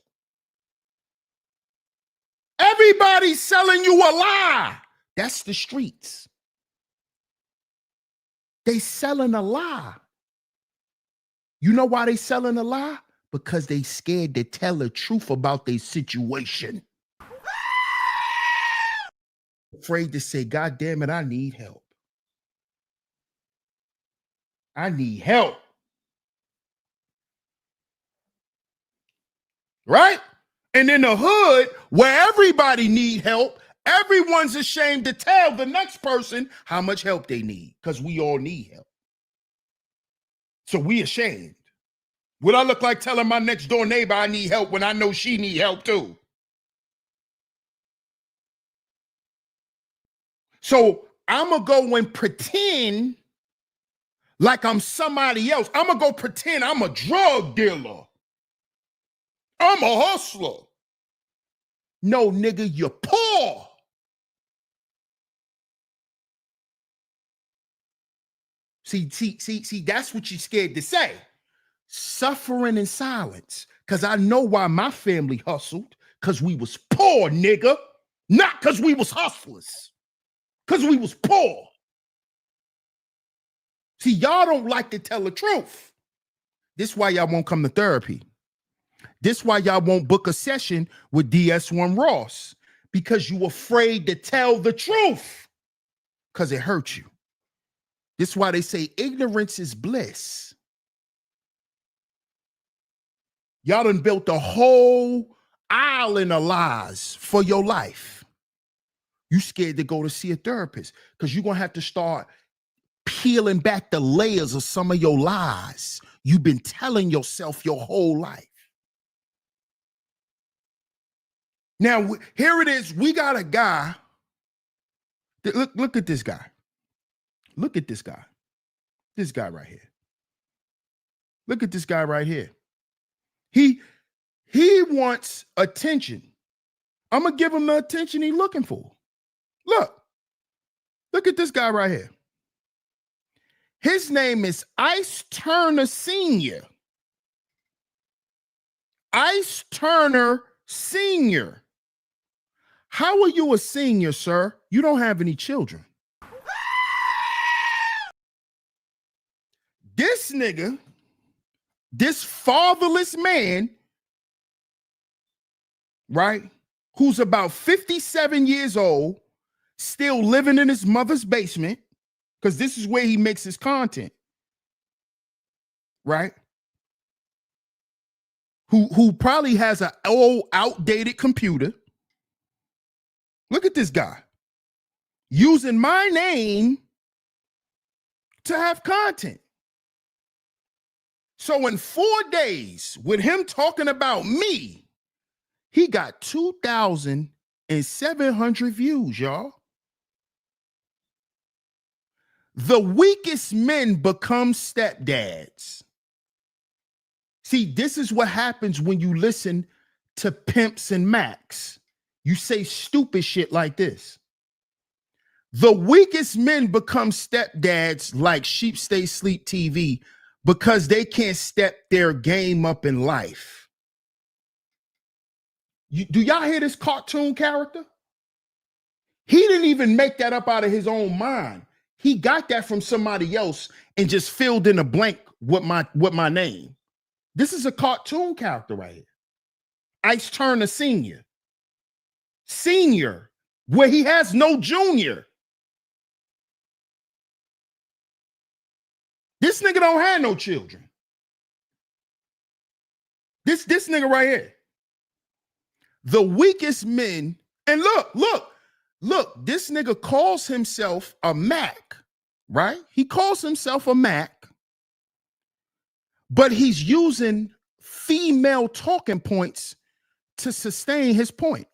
Everybody's selling you a lie. That's the streets. They selling a lie. You know why they selling a lie? Because they scared to tell the truth about their situation. Afraid to say, God damn it, I need help. I need help. Right? And in the hood, where everybody need help, everyone's ashamed to tell the next person how much help they need, because we all need help. So we ashamed. What I look like telling my next door neighbor I need help when I know she need help too? So I'm going to go and pretend like I'm somebody else. I'm going to go pretend I'm a drug dealer. I'm a hustler. No, nigga, you're poor. See, that's what you're scared to say. Suffering in silence. Because I know why my family hustled. Because we was poor, nigga. Not because we was hustlers. Because we was poor. See, y'all don't like to tell the truth. This is why y'all won't come to therapy. This is why y'all won't book a session with DS1 Ross. Because you afraid to tell the truth. Because it hurts you. This is why they say ignorance is bliss. Y'all done built a whole island of lies for your life. You scared to go to see a therapist because you're going to have to start peeling back the layers of some of your lies you've been telling yourself your whole life. Now, here it is. We got a guy. Look at this guy. Look at this guy. This guy right here. Look at this guy right here. He wants attention. I'm going to give him the attention he's looking for. Look at this guy right here. His name is Ice Turner Sr. Ice Turner Sr. How are you a senior, sir? You don't have any children. This nigga, this fatherless man, right, who's about 57 years old, still living in his mother's basement, because this is where he makes his content, right? Who probably has an old, outdated computer. Look at this guy using my name to have content. So in 4 days, with him talking about me, he got 2,700 views, y'all. The weakest men become stepdads. See, this is what happens when you listen to pimps and Macs. You say stupid shit like this. The weakest men become stepdads like SHEEPSTAYSLEEPTV because they can't step their game up in life. Do y'all hear this cartoon character? He didn't even make that up out of his own mind. He got that from somebody else and just filled in a blank with my name. This is a cartoon character right here. Ice Turner Sr. Senior, where he has no junior. This nigga don't have no children. This nigga right here. The weakest men, and look, this nigga calls himself a Mac, right? He calls himself a Mac, but he's using female talking points to sustain his point.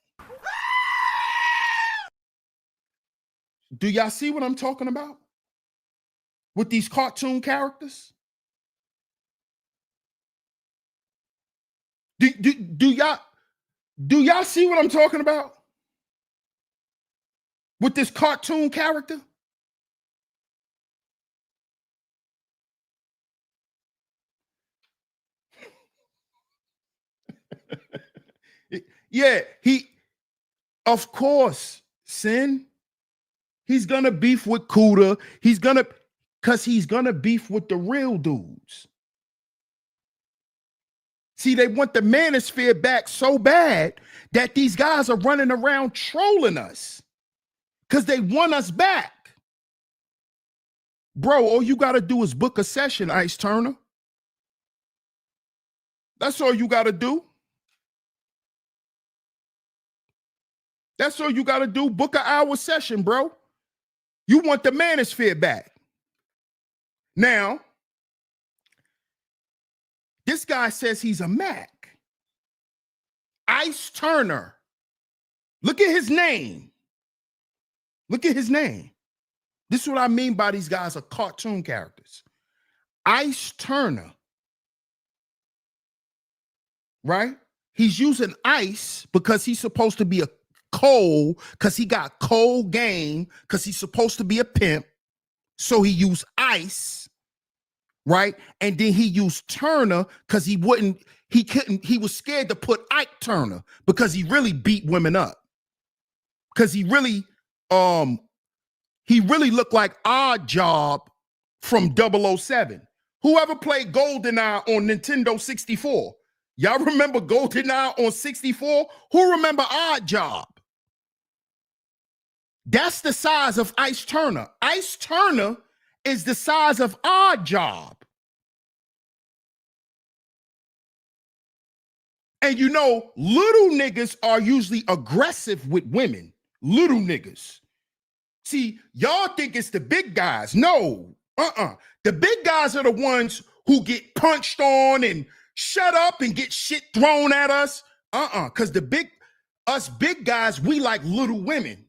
Do y'all see what I'm talking about? With these cartoon characters? Do y'all see what I'm talking about? With this cartoon character? Yeah, of course, Sin. He's gonna beef with Cuda. He's gonna beef with the real dudes. See, they want the manosphere back so bad that these guys are running around trolling us because they want us back. Bro, all you got to do is book a session, Ice Turner. That's all you got to do. That's all you got to do. Book an hour session, bro. You want the manosphere back. Now, this guy says he's a Mac. Ice Turner. Look at his name. Look at his name. This is what I mean by these guys are cartoon characters. Ice Turner. Right? He's using ice because he's supposed to be a cold, because he got cold game, because he's supposed to be a pimp. So he used ice, right? And then he used Turner because he was scared to put Ike Turner because he really beat women up. Because he really looked like Odd Job from 007. Whoever played GoldenEye on Nintendo 64? Y'all remember GoldenEye on 64? Who remember Odd Job? That's the size of Ice Turner. Ice Turner is the size of Odd Job. And you know, little niggas are usually aggressive with women. Little niggas. See, y'all think it's the big guys. No, The big guys are the ones who get punched on and shut up and get shit thrown at us. Because us big guys, we like little women.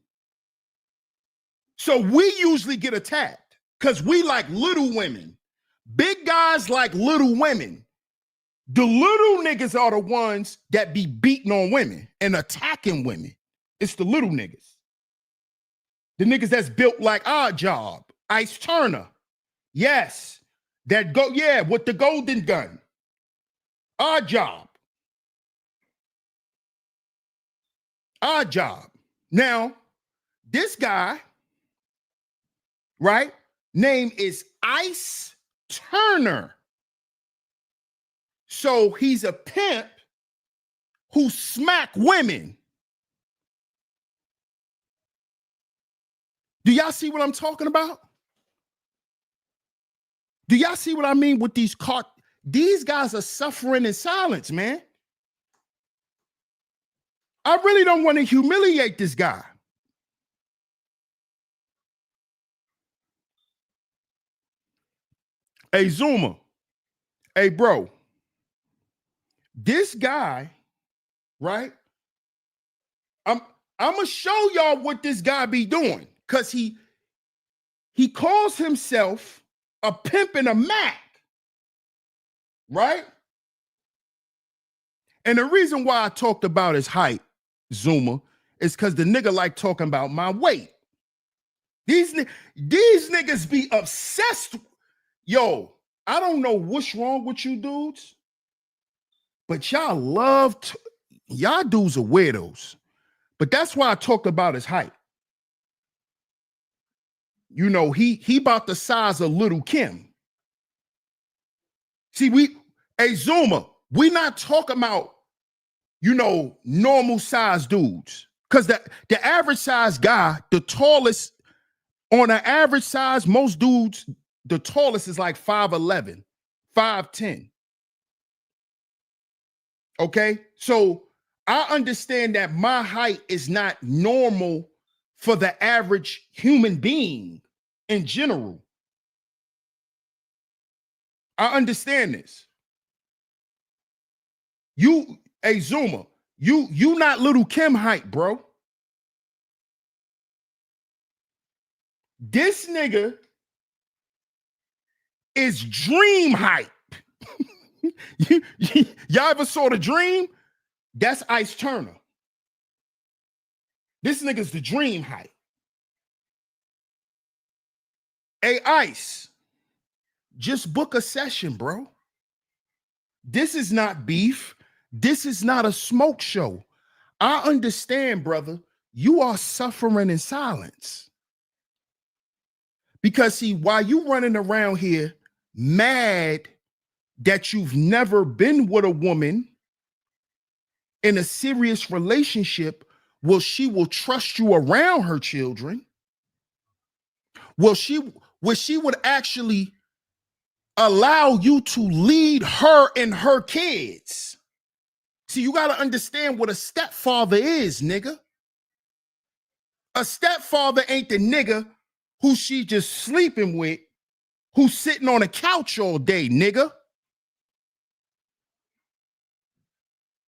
So we usually get attacked because we like little women. Big guys like little women. The little niggas are the ones that be beating on women and attacking women. It's the little niggas. The niggas that's built like Odd Job, Ice Turner. Yes. With the golden gun. Odd Job. Odd Job. Now, this guy, right, name is Ice Turner. So he's a pimp who smack women. Do y'all see what I'm talking about? Do y'all see what I mean with these These guys are suffering in silence, man. I really don't want to humiliate this guy. Hey, Zuma. Hey, bro. This guy, right? I'm gonna show y'all what this guy be doing. Because he calls himself a pimp and a Mac. Right? And the reason why I talked about his height, Zuma, is because the nigga like talking about my weight. These niggas be obsessed. Yo, I don't know what's wrong with you dudes, but y'all y'all dudes are weirdos. But that's why I talked about his height. You know, he about the size of Little Kim. See, hey, Zuma, we not talking about, you know, normal size dudes. Because the average size guy, the tallest, on an average size, most dudes, the tallest is like 5'11", 5'10". Okay? So I understand that my height is not normal for the average human being in general. I understand this. Hey, Zuma, you not Little Kim height, bro. This nigga is Dream height. Y'all ever saw The Dream? That's Ice Turner. This nigga's the Dream height. Hey, Ice, just book a session, bro. This is not beef. This is not a smoke show. I understand, brother. You are suffering in silence. Because see, while you running around here mad that you've never been with a woman in a serious relationship, she will trust you around her children? She would actually allow you to lead her and her kids? See, you got to understand what a stepfather is, nigga. A stepfather ain't the nigga who she just sleeping with, who's sitting on a couch all day, nigga.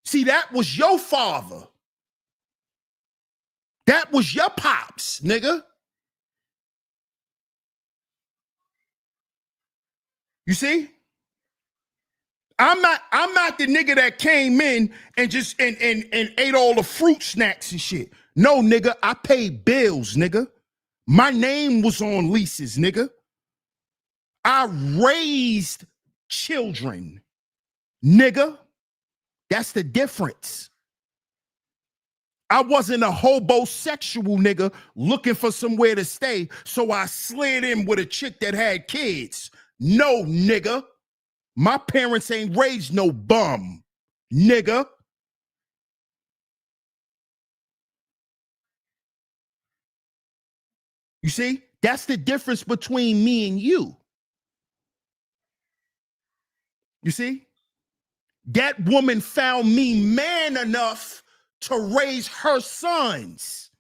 See, that was your father. That was your pops, nigga. You see? I'm not the nigga that came in and just and ate all the fruit snacks and shit. No, nigga, I paid bills, nigga. My name was on leases, nigga. I raised children, nigga. That's the difference. I wasn't a hobosexual nigga looking for somewhere to stay, so I slid in with a chick that had kids. No, nigga. My parents ain't raised no bum, nigga. You see? That's the difference between me and you. You see? That woman found me man enough to raise her sons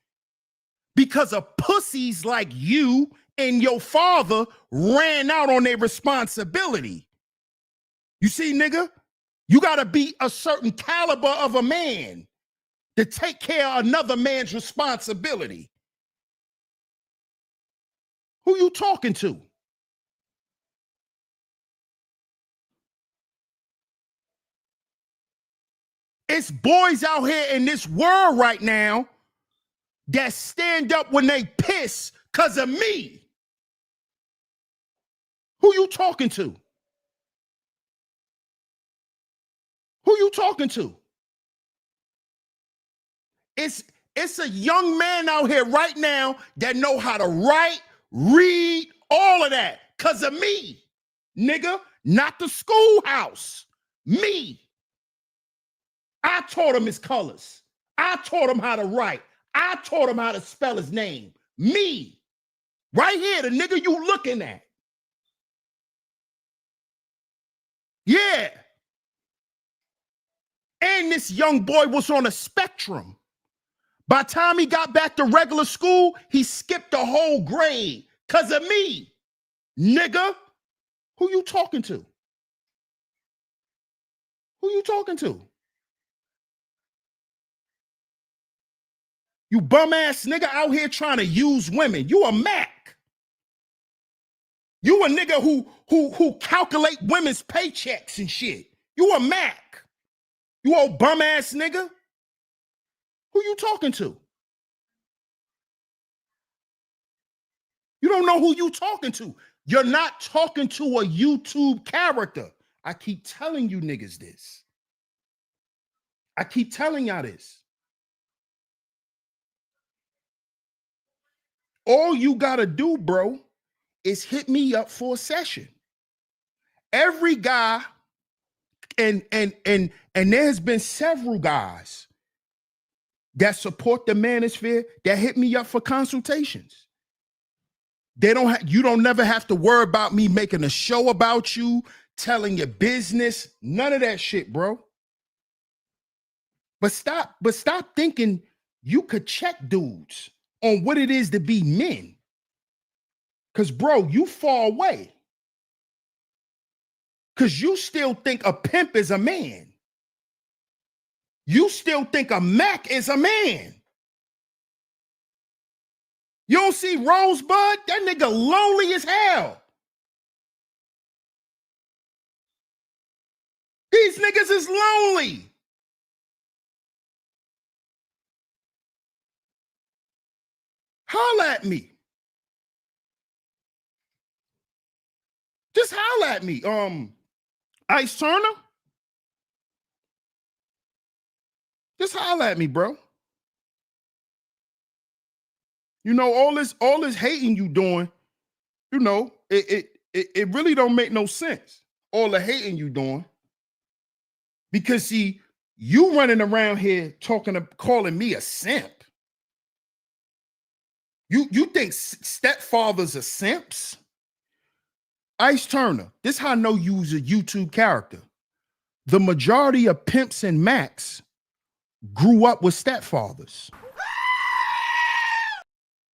because of pussies like you and your father ran out on their responsibility. You see, nigga? You got to be a certain caliber of a man to take care of another man's responsibility. Who you talking to? It's boys out here in this world right now that stand up when they piss because of me. Who you talking to? Who you talking to? It's a young man out here right now that know how to write, read, all of that because of me, nigga, not the schoolhouse. Me. I taught him his colors. I taught him how to write. I taught him how to spell his name. Me. Right here, the nigga you looking at. Yeah. And this young boy was on a spectrum. By the time he got back to regular school, he skipped a whole grade because of me. Nigga, who you talking to? Who you talking to? You bum ass nigga out here trying to use women. You a Mac. You a nigga who calculate women's paychecks and shit. You a Mac. You old bum ass nigga. Who you talking to? You don't know who you talking to. You're not talking to a YouTube character. I keep telling you niggas this. I keep telling y'all this. All you gotta do, bro, is hit me up for a session. Every guy, and there has been several guys that support the manosphere that hit me up for consultations. They don't you don't never have to worry about me making a show about you, telling your business, none of that shit, bro. But stop thinking you could check dudes on what it is to be men. Cause bro, you far away. Cause you still think a pimp is a man. You still think a Mac is a man. You don't see Rosebud? That nigga lonely as hell. These niggas is lonely. Holla at me. Just holla at me. Ice Turner? Just holler at me, bro. You know, all this hating you doing, you know, it really don't make no sense. All the hating you doing. Because see, you running around here calling me a simp. You think stepfathers are simps? Ice Turner, this how I know you's a YouTube character. The majority of pimps and Macs grew up with stepfathers.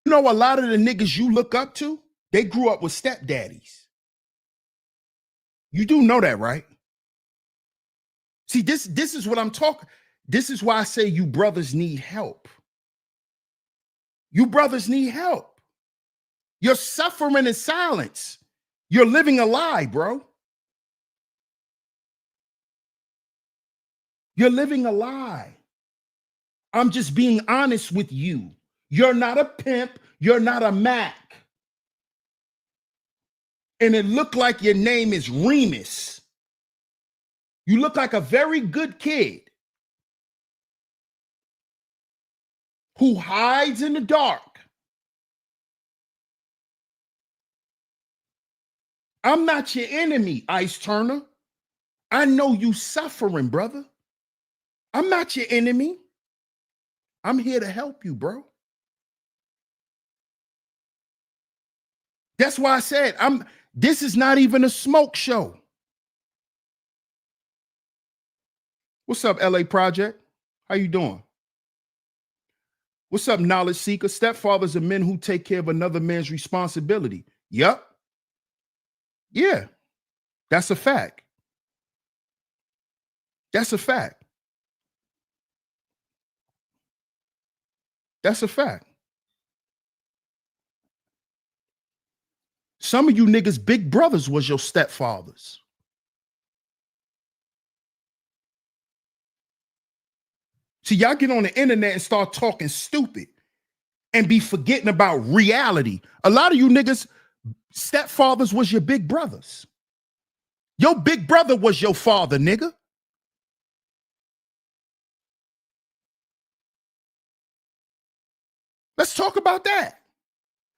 You know, a lot of the niggas you look up to, they grew up with stepdaddies. You do know that, right? See, this is what I'm talking. This is why I say you brothers need help. You brothers need help. You're suffering in silence. You're living a lie, bro. You're living a lie. I'm just being honest with you. You're not a pimp. You're not a Mac. And it looked like your name is Remus. You look like a very good kid who hides in the dark. I'm not your enemy, Ice Turner. I know you suffering, brother. I'm not your enemy. I'm here to help you, bro. That's why I said this is not even a smoke show. What's up, LA Project? How you doing? What's up, Knowledge Seeker? Stepfathers are men who take care of another man's responsibility. Yup. Yeah, that's a fact. That's a fact. That's a fact. Some of you niggas' big brothers was your stepfathers. See, y'all get on the internet and start talking stupid and be forgetting about reality. A lot of you niggas, stepfathers was your big brothers. Your big brother was your father, nigga. Let's talk about that.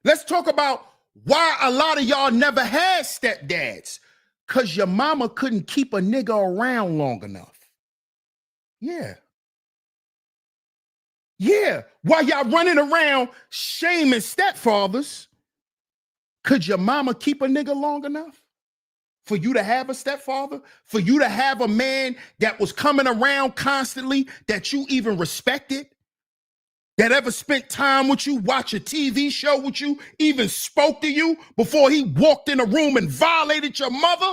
Let's talk about why a lot of y'all never had stepdads. Because your mama couldn't keep a nigga around long enough. Yeah. Yeah. While y'all running around shaming stepfathers, could your mama keep a nigga long enough for you to have a stepfather? For you to have a man that was coming around constantly that you even respected? That ever spent time with you, watch a TV show with you, even spoke to you before he walked in a room and violated your mother?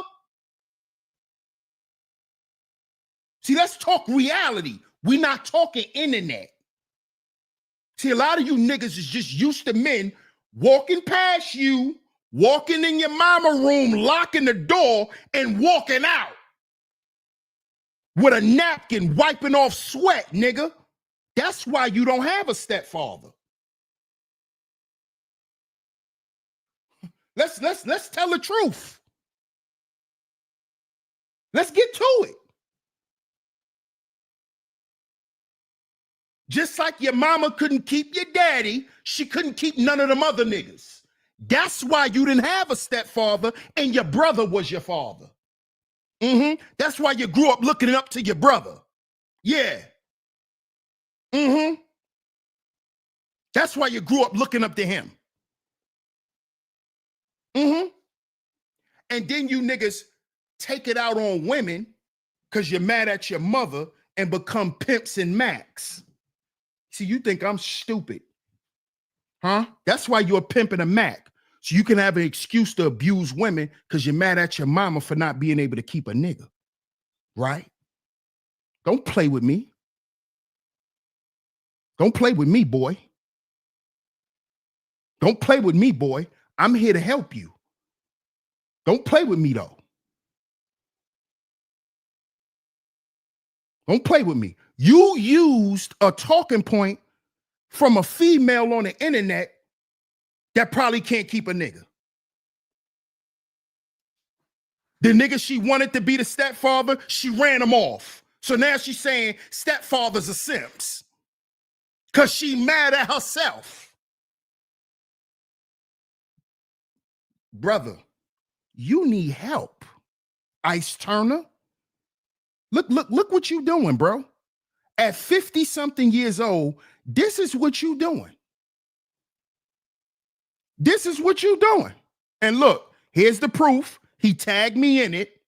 See, let's talk reality. We're not talking internet. See, a lot of you niggas is just used to men walking past you, walking in your mama room, locking the door, and walking out with a napkin wiping off sweat, nigga. That's why you don't have a stepfather. Let's tell the truth. Let's get to it. Just like your mama couldn't keep your daddy, she couldn't keep none of them other niggas. That's why you didn't have a stepfather and your brother was your father. That's why you grew up looking up to your brother. Yeah. That's why you grew up looking up to him. And then you niggas take it out on women because you're mad at your mother and become pimps and Macs. See, you think I'm stupid, huh? That's why you're a pimp and a Mac. So you can have an excuse to abuse women because you're mad at your mama for not being able to keep a nigga, right? Don't play with me. Don't play with me, boy. Don't play with me, boy. I'm here to help you. Don't play with me, though. Don't play with me. You used a talking point from a female on the internet that probably can't keep a nigga. The nigga she wanted to be the stepfather, she ran him off. So now she's saying stepfathers are simps because she mad at herself. Brother, you need help. Ice Turner. Look what you doing, bro. At 50-something years old, this is what you doing. This is what you doing. And look, here's the proof. He tagged me in it.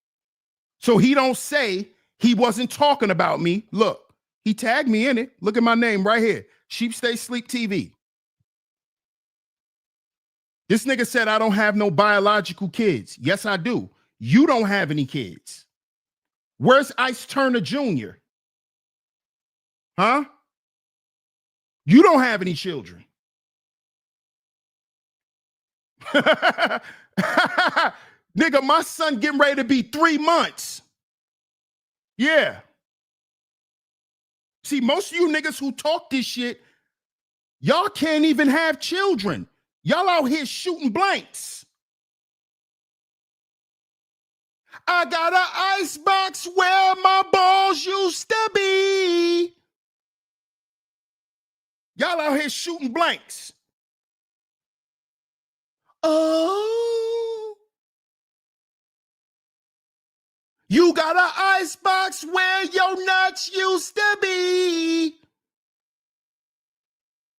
So he don't say he wasn't talking about me. Look, he tagged me in it. Look at my name right here. SHEEPSTAYSLEEPTV. This nigga said I don't have no biological kids. Yes, I do. You don't have any kids. Where's Ice Turner Jr.? Huh? You don't have any children. Nigga, my son getting ready to be 3 months. Yeah. See, most of you niggas who talk this shit, y'all can't even have children. Y'all out here shooting blanks. I got an icebox where my balls used to be. Y'all out here shooting blanks. Oh. You got an icebox where your nuts used to be.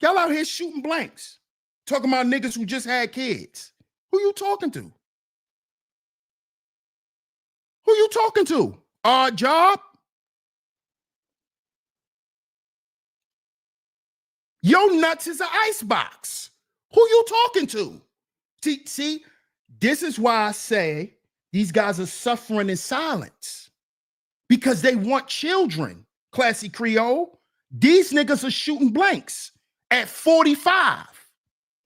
Y'all out here shooting blanks. Talking about niggas who just had kids. Who you talking to? Who you talking to? Odd job? Your nuts is an icebox. Who you talking to? See, this is why I say these guys are suffering in silence. Because they want children, Classy Creole. These niggas are shooting blanks at 45.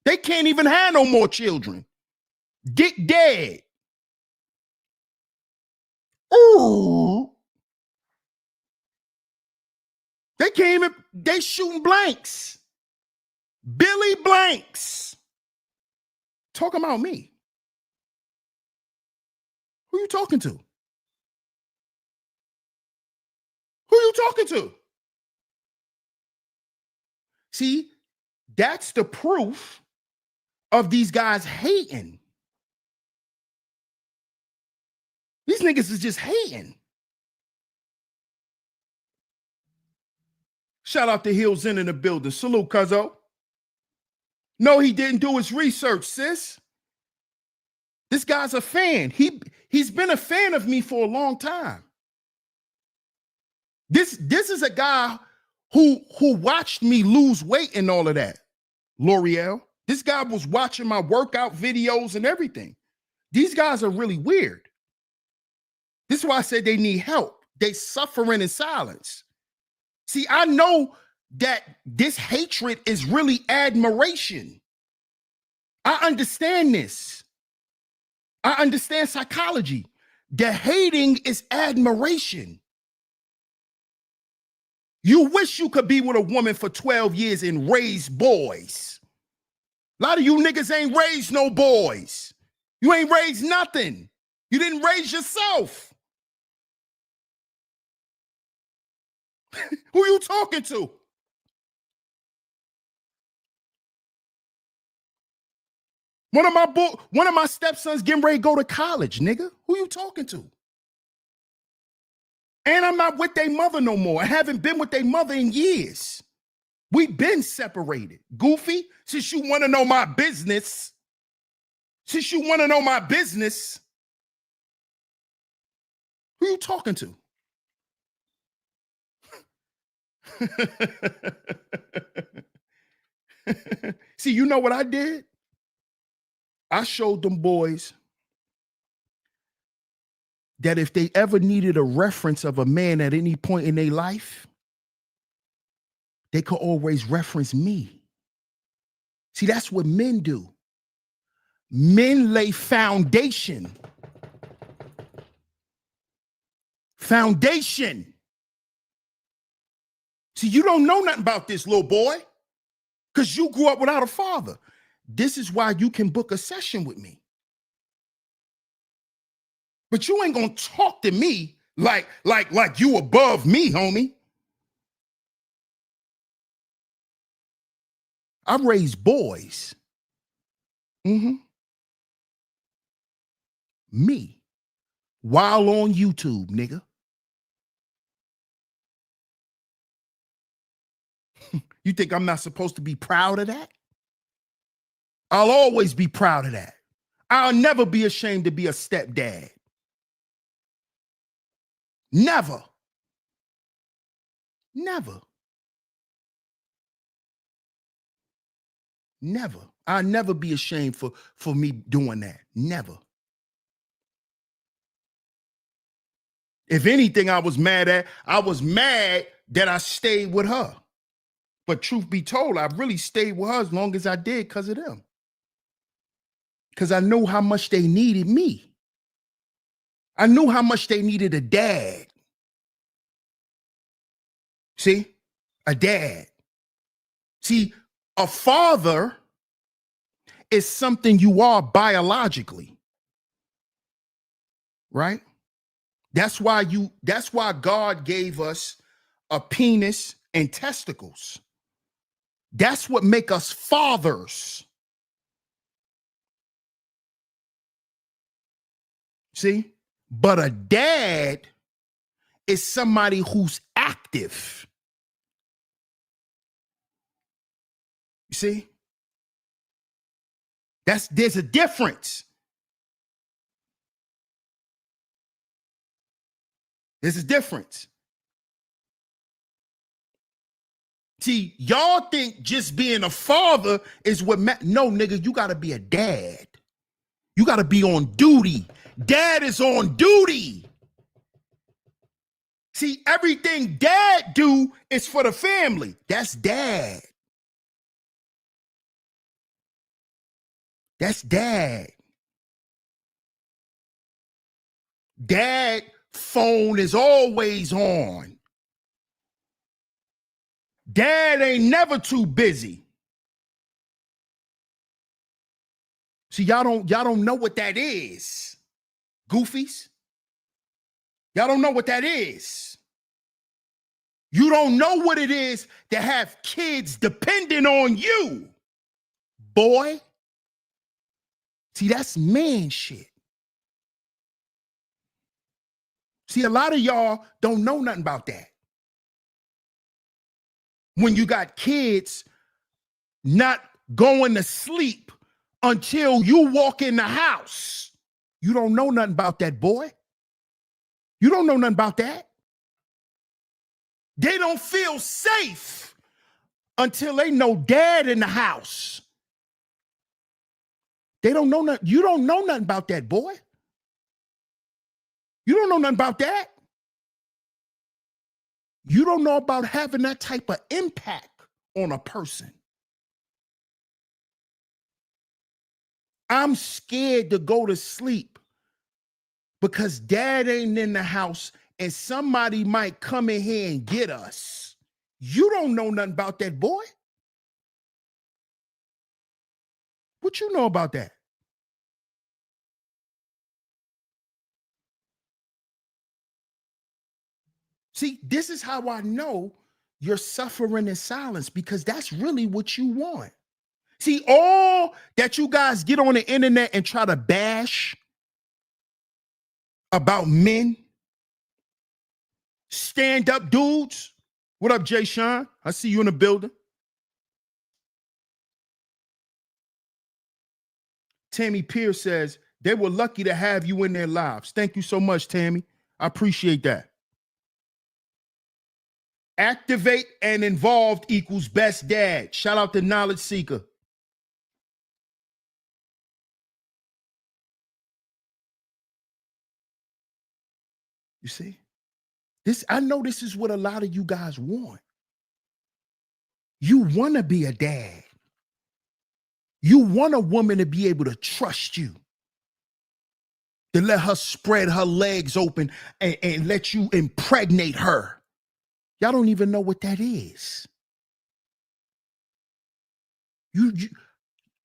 They can't even have no more children. Dick dead. Ooh. They can't even, they shooting blanks. Billy Blanks. Talking about me. Who you talking to? Who you talking to? See, that's the proof of these guys hating. These niggas is just hating. Shout out to Hills in the building. Salute, cuzzo. No, he didn't do his research, sis. This guy's a fan. He's been a fan of me for a long time. This is a guy who watched me lose weight and all of that. L'Oreal. This guy was watching my workout videos and everything. These guys are really weird. This is why I said they need help. They suffering in silence. See, I know that this hatred is really admiration. I understand this. I understand psychology. The hating is admiration. You wish you could be with a woman for 12 years and raise boys. A lot of you niggas ain't raised no boys. You ain't raised nothing. You didn't raise yourself. Who you talking to? One of my stepsons getting ready to go to college, nigga. Who you talking to? And I'm not with their mother no more. I haven't been with their mother in years. We've been separated. Goofy, since you want to know my business, who you talking to? See, you know what I did? I showed them boys that if they ever needed a reference of a man at any point in their life, they could always reference me. See, that's what men do. Men lay foundation. Foundation. See, you don't know nothing about this, little boy, because you grew up without a father. This is why you can book a session with me. But you ain't going to talk to me Like you above me, homie. I raised boys. Me. While on YouTube, nigga. You think I'm not supposed to be proud of that? I'll always be proud of that. I'll never be ashamed to be a stepdad. Never. Never. Never. I'll never be ashamed for me doing that. Never. If anything, I was mad that I stayed with her. But truth be told, I really stayed with her as long as I did because of them. Because I knew how much they needed me. I knew how much they needed a dad. See? A dad. See, a father is something you are biologically. Right? That's why God gave us a penis and testicles. That's what make us fathers. See? But a dad is somebody who's active. You see? There's a difference. There's a difference. See, y'all think just being a father is what no, nigga, you gotta be a dad. You gotta be on duty. Dad is on duty. See, everything dad do is for the family. That's dad. That's dad. Dad phone is always on. Dad ain't never too busy. See, y'all don't know what that is. Goofies. Y'all don't know what that is. You don't know what it is to have kids depending on you. Boy. See, that's man shit. See, a lot of y'all don't know nothing about that. When you got kids not going to sleep until you walk in the house, you don't know nothing about that, boy. You don't know nothing about that. They don't feel safe until they know dad in the house. They don't know nothing. You don't know nothing about that, boy. You don't know nothing about that. You don't know about having that type of impact on a person. I'm scared to go to sleep because dad ain't in the house and somebody might come in here and get us. You don't know nothing about that, boy. What you know about that? See, this is how I know you're suffering in silence, because that's really what you want. See, all that you guys get on the internet and try to bash about men, stand-up dudes. What up, Jay Sean? I see you in the building. Tammy Pierce says, they were lucky to have you in their lives. Thank you so much, Tammy. I appreciate that. Activate and involved equals best dad. Shout out to Knowledge Seeker. You see? I know this is what a lot of you guys want. You want to be a dad. You want a woman to be able to trust you, to let her spread her legs open and let you impregnate her. Y'all don't even know what that is.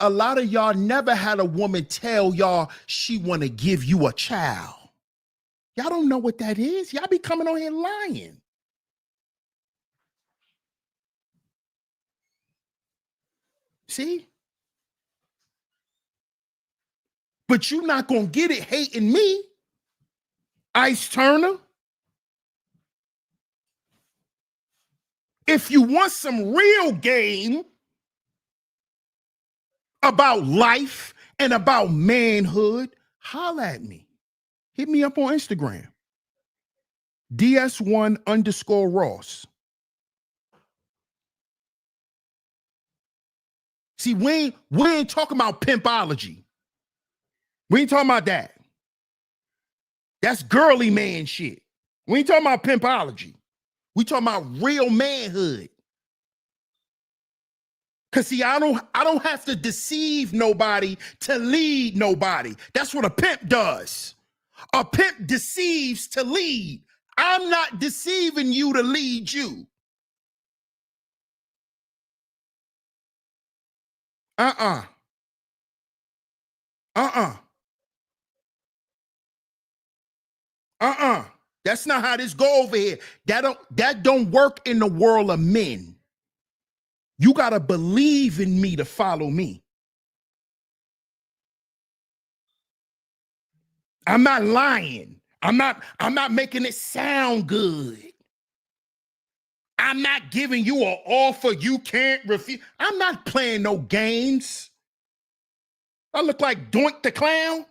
A lot of y'all never had a woman tell y'all she want to give you a child. Y'all don't know what that is. Y'all be coming on here lying. See? But you're not going to get it hating me, Ice Turner. If you want some real game about life and about manhood, holla at me. Hit me up on Instagram. DS1_Ross. See, we ain't talking about pimpology. We ain't talking about that. That's girly man shit. We ain't talking about pimpology. We talking about real manhood. Cause see, I don't have to deceive nobody to lead nobody. That's what a pimp does. A pimp deceives to lead. I'm not deceiving you to lead you. Uh-uh. That's not how this go over here. That don't work in the world of men. You gotta believe in me to follow me. I'm not lying. I'm not making it sound good. I'm not giving you an offer you can't refuse. I'm not playing no games. I look like Doink the Clown.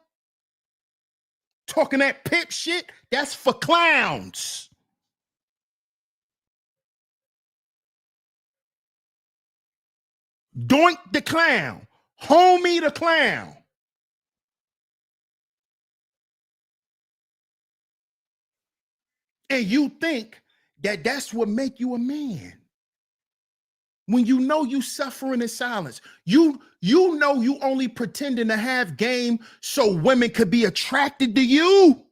Talking that pimp shit, that's for clowns. Doink the Clown. Homie the Clown. And you think that that's what make you a man. When you know you suffering in silence, you know you only pretending to have game so women could be attracted to you.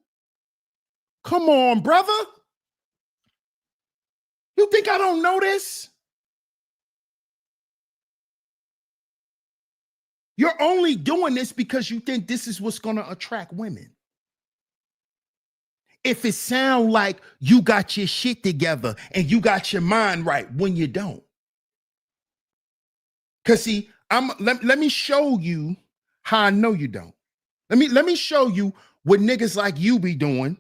Come on, brother. You think I don't know this? You're only doing this because you think this is what's going to attract women. If it sound like you got your shit together and you got your mind right when you don't. Cause see, let me show you how I know you don't. Let me show you what niggas like you be doing,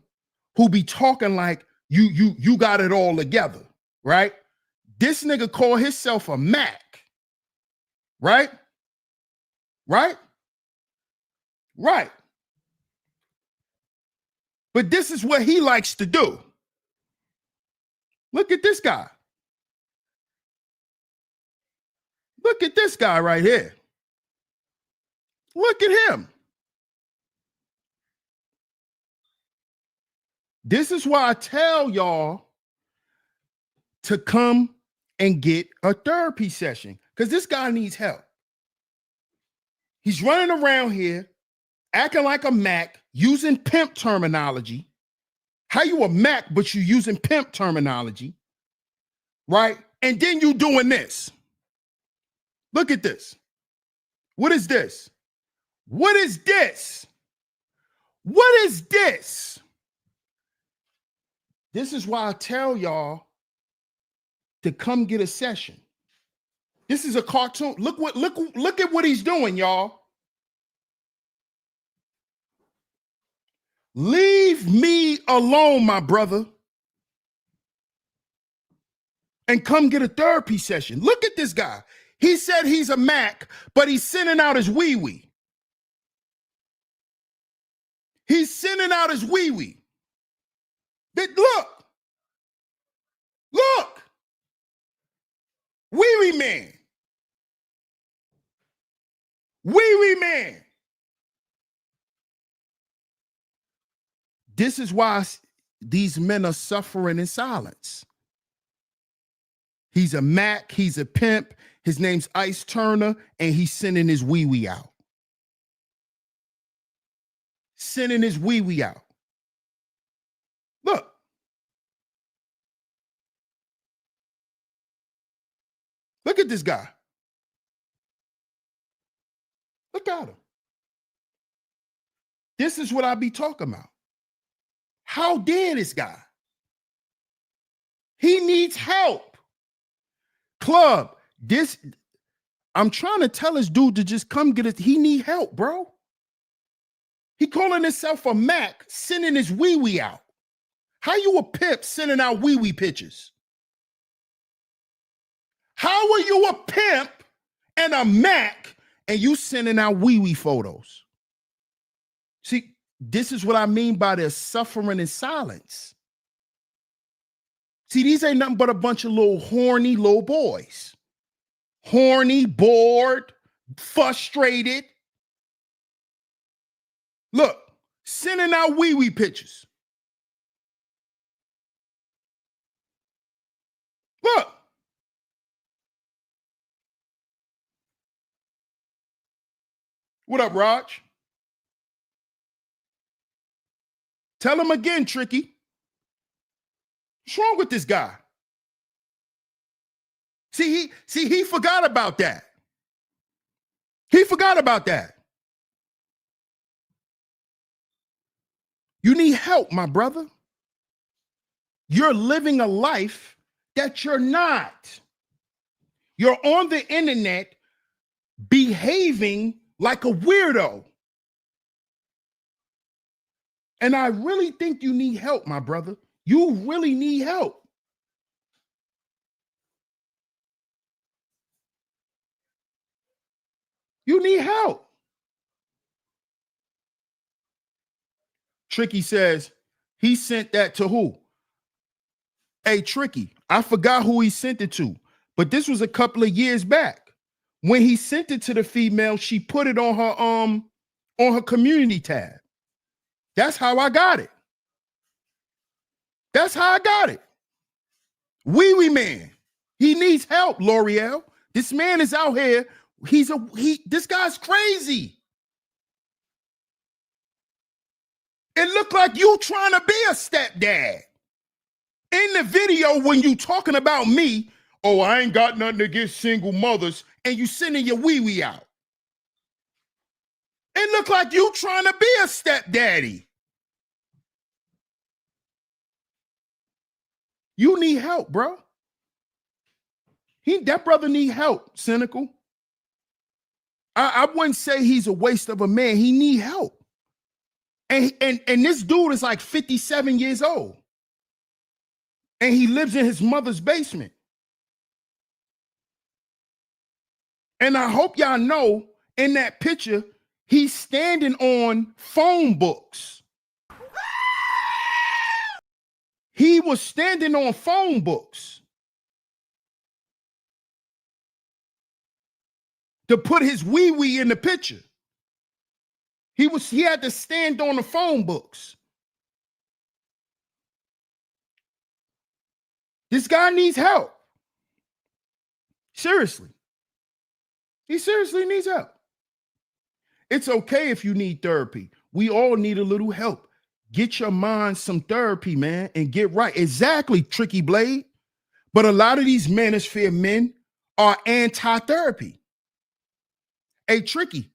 who be talking like you got it all together, right? This nigga call himself a Mac, right? Right? Right. But this is what he likes to do. Look at this guy. Look at this guy right here. Look at him. This is why I tell y'all to come and get a therapy session, because this guy needs help. He's running around here acting like a Mac, using pimp terminology. How you a Mac, but you using pimp terminology, right? And then you doing this. Look at this. What is this? What is this? What is this? This is why I tell y'all to come get a session. This is a cartoon. Look at what he's doing, y'all. Leave me alone, my brother, and come get a therapy session. Look at this guy. He said he's a Mac, but he's sending out his wee-wee. He's sending out his wee-wee. Look. Look. Wee-wee man. Wee-wee man. This is why these men are suffering in silence. He's a Mac, he's a pimp. His name's Ice Turner, and he's sending his wee-wee out. Sending his wee-wee out. Look. Look at this guy. Look at him. This is what I be talking about. How dare this guy? He needs help. Club, I'm trying to tell this dude to just come get it. He need help, bro. He calling himself a Mac, sending his wee-wee out. How you a pimp sending out wee-wee pictures? How are you a pimp and a Mac and you sending out wee-wee photos? See, this is what I mean by their suffering in silence. See, these ain't nothing but a bunch of little horny little boys. Horny, bored, frustrated. Look, sending out wee-wee pictures. Look. What up, Raj? Tell him again, Tricky. What's wrong with this guy? See, he forgot about that. He forgot about that. You need help, my brother. You're living a life that you're not. You're on the internet behaving like a weirdo. And I really think you need help, my brother. You really need help. You need help. Tricky says, he sent that to who? Hey, Tricky, I forgot who he sent it to, but this was a couple of years back. When he sent it to the female, she put it on her community tab. That's how I got it. That's how I got it. Wee-wee man. He needs help, L'Oreal. This man is out here. This guy's crazy. It looked like you trying to be a stepdad. In the video, when you talking about me, oh, I ain't got nothing against single mothers, and you sending your wee-wee out. It looked like you trying to be a stepdaddy. You need help, bro. That brother need help, cynical. I wouldn't say he's a waste of a man. He need help. And this dude is like 57 years old. And he lives in his mother's basement. And I hope y'all know in that picture, he's standing on phone books. He was standing on phone books to put his wee-wee in the picture. He had to stand on the phone books. This guy needs help. Seriously. He seriously needs help. It's okay if you need therapy. We all need a little help. Get your mind some therapy, man, and get right. Exactly, Tricky Blade. But a lot of these manosphere men are anti-therapy. Hey, Tricky,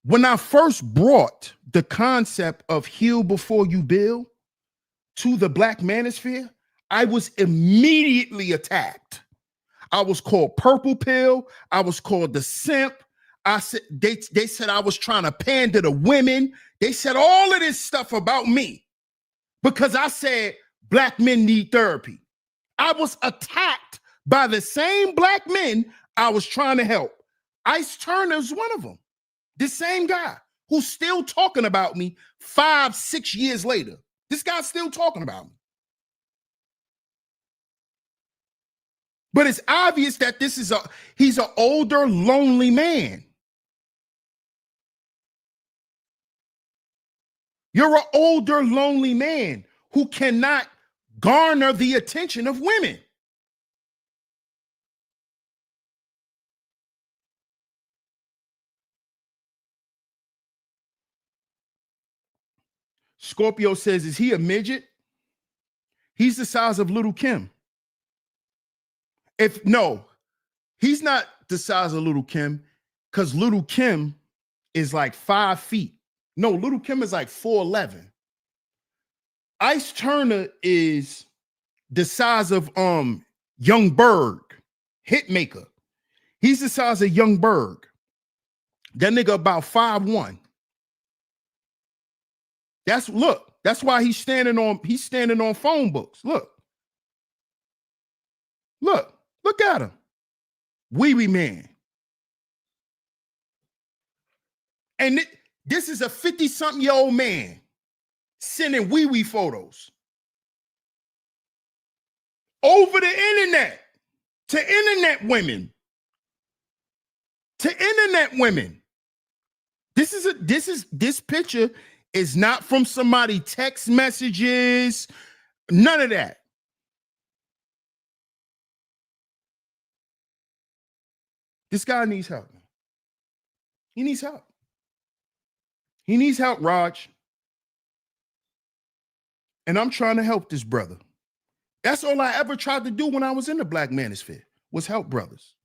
when I first brought the concept of heal before you build to the Black manosphere, I was immediately attacked. I was called purple pill. I was called the simp. I said they said I was trying to pander to women. They said all of this stuff about me because I said Black men need therapy. I was attacked by the same Black men I was trying to help. Ice Turner's one of them. The same guy who's still talking about me 5-6 years later. This guy's still talking about me. But it's obvious that he's an older, lonely man. You're an older, lonely man who cannot garner the attention of women. Scorpio says, is he a midget? He's the size of Little Kim. No, he's not the size of Little Kim because Little Kim is like 5 feet. No, Little Kim is like 4'11". Ice Turner is the size of Young Berg, Hitmaker. He's the size of Young Berg. That nigga about 5'1". That's why he's standing on phone books. Look at him. Wee wee man. And this is a 50-something-year-old man sending wee wee photos over the internet to internet women. This picture is not from somebody text messages, none of that. This guy needs help. He needs help. He needs help, Raj. And I'm trying to help this brother. That's all I ever tried to do when I was in the Black manosphere, was help brothers.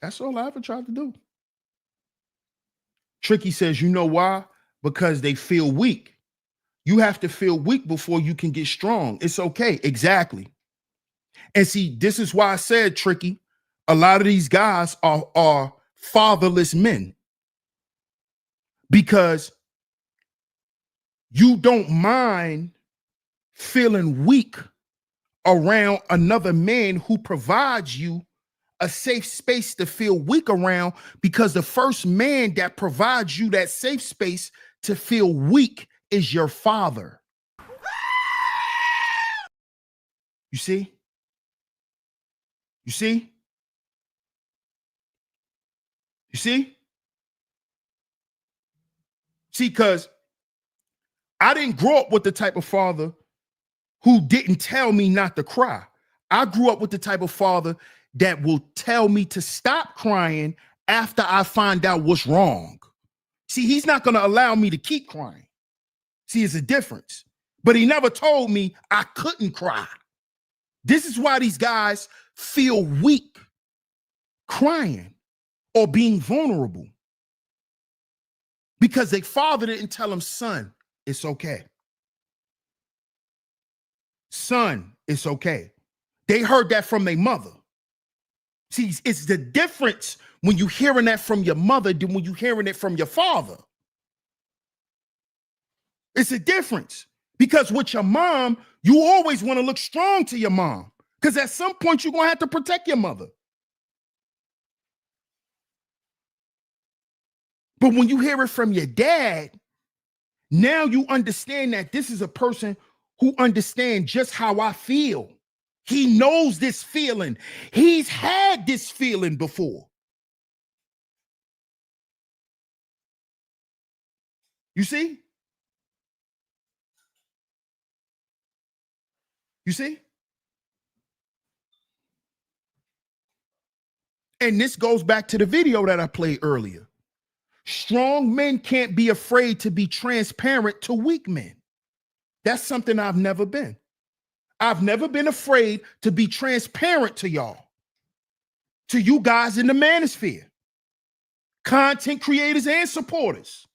That's all I ever tried to do. Tricky says, you know why? Because they feel weak. You have to feel weak before you can get strong. It's okay. Exactly. And see, this is why I said, Tricky, a lot of these guys are fatherless men, because you don't mind feeling weak around another man who provides you a safe space to feel weak around, because the first man that provides you that safe space to feel weak is your father. You see? You see? You see? See, because I didn't grow up with the type of father who didn't tell me not to cry. I grew up with the type of father that will tell me to stop crying after I find out what's wrong. See, he's not going to allow me to keep crying. See, it's a difference. But he never told me I couldn't cry. This is why these guys feel weak crying or being vulnerable, because their father didn't tell them, son, it's okay. Son, it's okay. They heard that from their mother. See, it's the difference when you're hearing that from your mother than when you're hearing it from your father. It's a difference, because with your mom, you always want to look strong to your mom, because at some point you're going to have to protect your mother. But when you hear it from your dad, now you understand that this is a person who understands just how I feel. He knows this feeling. He's had this feeling before. You see? You see? And this goes back to the video that I played earlier. Strong men can't be afraid to be transparent to weak men. That's something I've never been. I've never been afraid to be transparent to y'all, to you guys in the manosphere, content creators and supporters.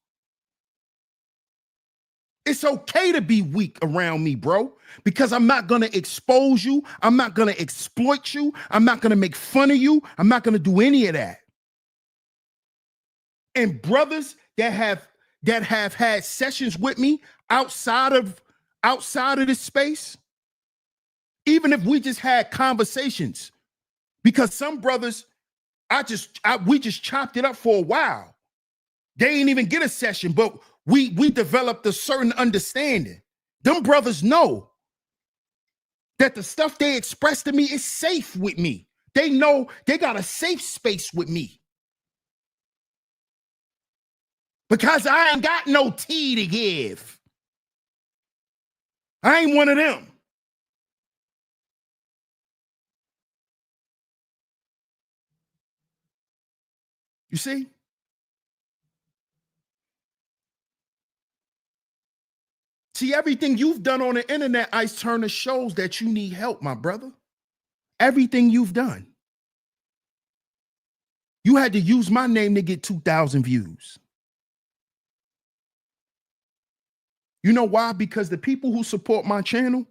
It's okay to be weak around me, bro, because I'm not going to expose you. I'm not going to exploit you. I'm not going to make fun of you. I'm not going to do any of that. And brothers that have had sessions with me outside of this space, even if we just had conversations, because some brothers, we just chopped it up for a while. They ain't even get a session, but we developed a certain understanding. Them brothers know that the stuff they express to me is safe with me. They know they got a safe space with me, because I ain't got no tea to give. I ain't one of them. You see? See, everything you've done on the internet, Ice Turner, shows that you need help, my brother. Everything you've done. You had to use my name to get 2,000 views. You know why? Because the people who support my channel,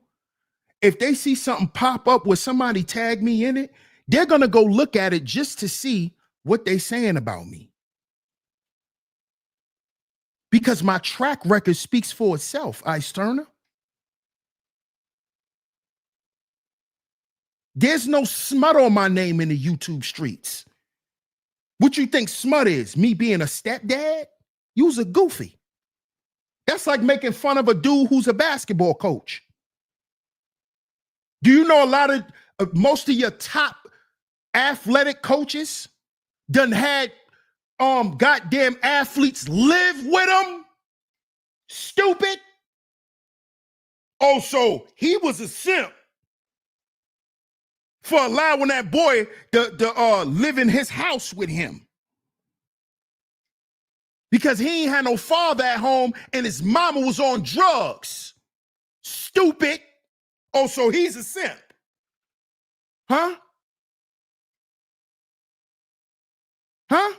if they see something pop up where somebody tag me in it, they're going to go look at it just to see what they saying about me. Because my track record speaks for itself, Ice Turner. There's no smut on my name in the YouTube streets. What you think smut is? Me being a stepdad? You's a goofy. That's like making fun of a dude who's a basketball coach. Do you know a lot of most of your top athletic coaches done had goddamn athletes live with them? Stupid. Oh, so he was a simp for allowing that boy to live in his house with him. Because he ain't had no father at home and his mama was on drugs. Stupid. Oh, so he's a simp. Huh? Huh?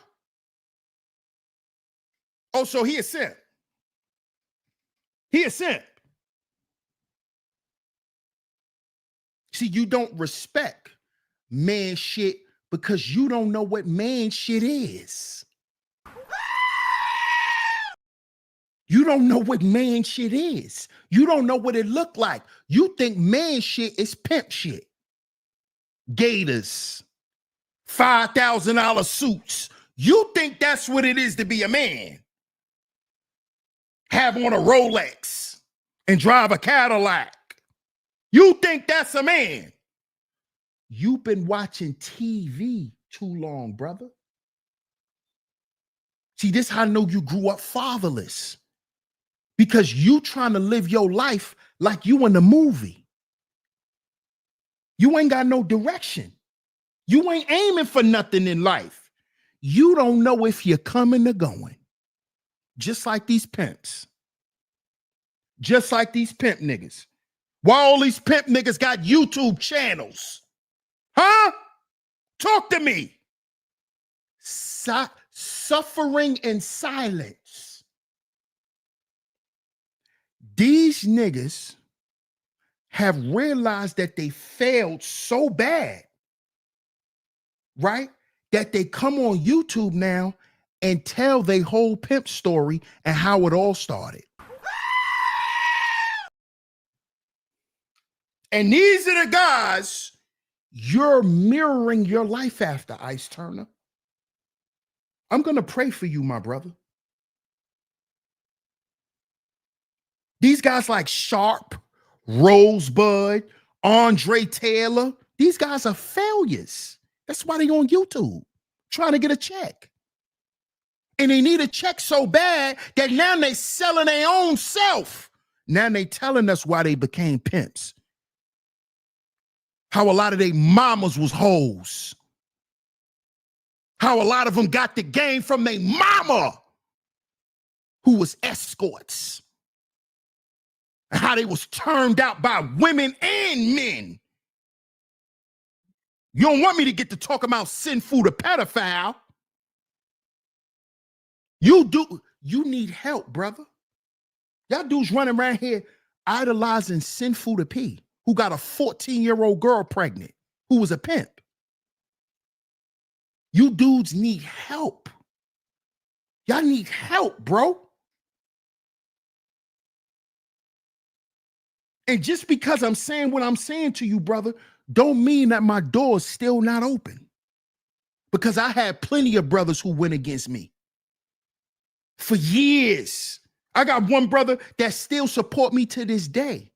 Oh, so he a simp. He a simp. See, you don't respect man shit because you don't know what man shit is. You don't know what man shit is. You don't know what it look like. You think man shit is pimp shit. Gators, $5,000 suits. You think that's what it is to be a man. Have on a Rolex and drive a Cadillac. You think that's a man. You've been watching TV too long, brother. See, this how I know you grew up fatherless. Because you trying to live your life like you in the movie. You ain't got no direction. You ain't aiming for nothing in life. You don't know if you're coming or going. Just like these pimps. Just like these pimp niggas. Why all these pimp niggas got YouTube channels? Huh? Talk to me. Suffering in silence. These niggas have realized that they failed so bad, right? That they come on YouTube now and tell their whole pimp story and how it all started. And these are the guys you're mirroring your life after, Ice Turner. I'm going to pray for you, my brother. These guys like Sharp, Rosebud, Andre Taylor, these guys are failures. That's why they on YouTube trying to get a check. And they need a check so bad that now they selling their own self. Now they telling us why they became pimps. How a lot of their mamas was hoes. How a lot of them got the game from their mama, who was escorts. And how they was turned out by women and men. You don't want me to get to talk about sinful to pedophile. You do. You need help, brother. Y'all dudes running around here idolizing sinful to P, who got a 14-year-old girl pregnant, who was a pimp. You dudes need help. Y'all need help, bro. And just because I'm saying what I'm saying to you, brother, don't mean that my door is still not open. Because I had plenty of brothers who went against me. For years. I got one brother that still support me to this day.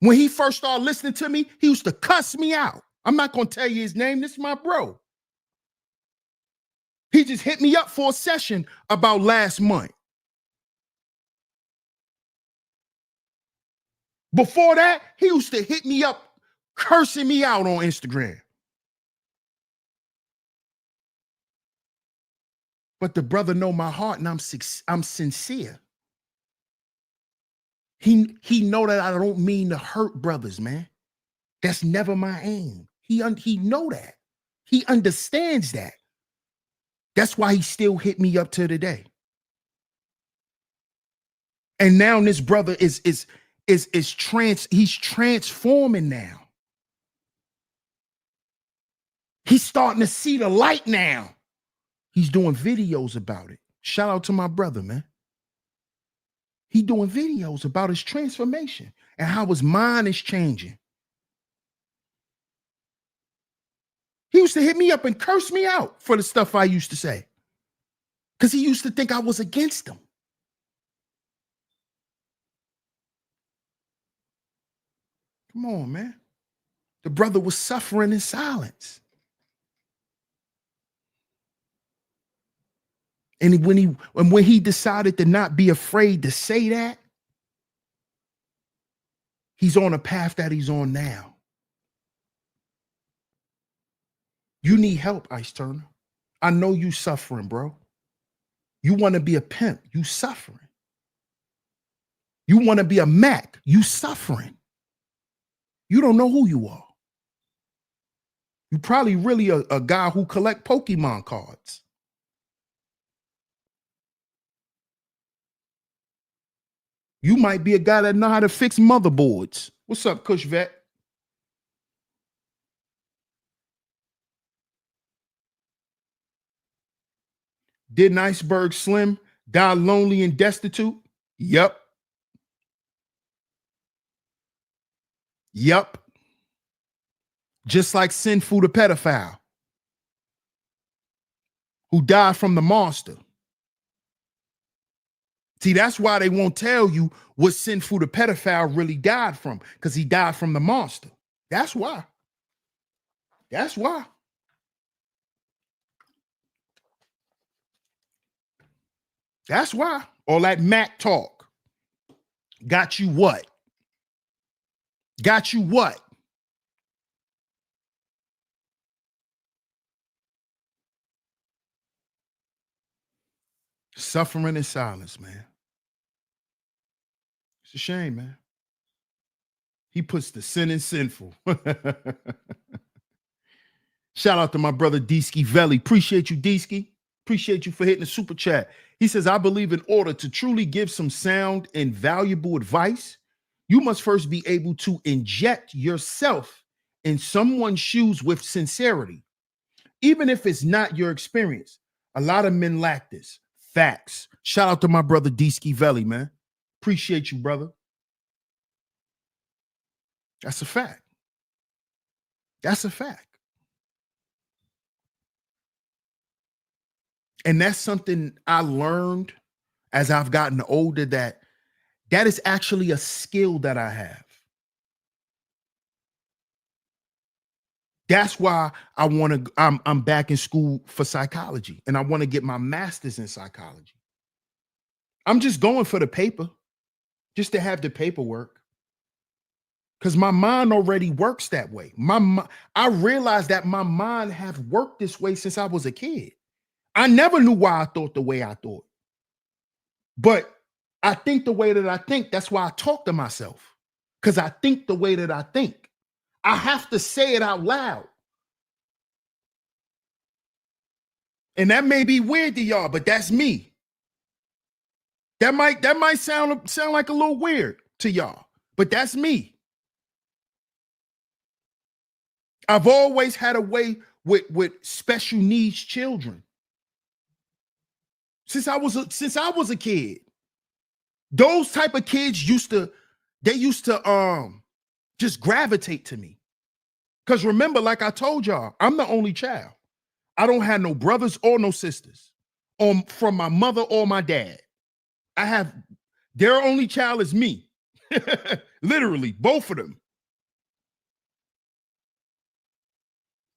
When he first started listening to me, he used to cuss me out. I'm not going to tell you his name. This is my bro. He just hit me up for a session about last month. Before that, he used to hit me up, cursing me out on Instagram. But the brother know my heart, and I'm sincere. He know that I don't mean to hurt brothers, man. That's never my aim. He know that. He understands that. That's why he still hit me up to today. And now this brother he's transforming now. He's starting to see the light now. He's doing videos about it. Shout out to my brother, man. He doing videos about his transformation and how his mind is changing. He used to hit me up and curse me out for the stuff I used to say, because he used to think I was against him. Come on, man. The brother was suffering in silence. And when he decided to not be afraid to say that, he's on a path that he's on now. You need help, Ice Turner. I know you suffering, bro. You want to be a pimp, you suffering. You want to be a Mac, you suffering. You don't know who you are. You probably really a guy who collect Pokemon cards. You might be a guy that know how to fix motherboards. What's up, Kush Vet? Didn't Iceberg Slim die lonely and destitute? Yep. Yep. Just like Sinful the pedophile, who died from the monster. See, that's why they won't tell you what Sinful the pedophile really died from, because he died from the monster. That's why. That's why. That's why. All that Mac talk. Got you what? Got you what? Suffering in silence, man. It's a shame, man. He puts the sin in sinful. Shout out to my brother Deeski Veli. Appreciate you, Deeski. Appreciate you for hitting the super chat. He says, I believe in order to truly give some sound and valuable advice, you must first be able to inject yourself in someone's shoes with sincerity, even if it's not your experience. A lot of men lack this. Facts. Shout out to my brother Deeski Veli, man. Appreciate you, brother. That's a fact. That's a fact. And that's something I learned as I've gotten older, that is actually a skill that I have. That's why I'm back in school for psychology, and I want to get my master's in psychology. I'm just going for the paper, just to have the paperwork, because my mind already works that way. I realized that my mind have worked this way since I was a kid. I never knew why I thought the way I thought. But I think the way that I think, that's why I talk to myself, because I think the way that I think. I have to say it out loud. And that may be weird to y'all, but that's me. That might sound like a little weird to y'all, but that's me. I've always had a way with special needs children. Since I was a kid. Those type of kids used to just gravitate to me. Because remember, like I told y'all, I'm the only child. I don't have no brothers or no sisters from my mother or my dad. Their only child is me. Literally, both of them.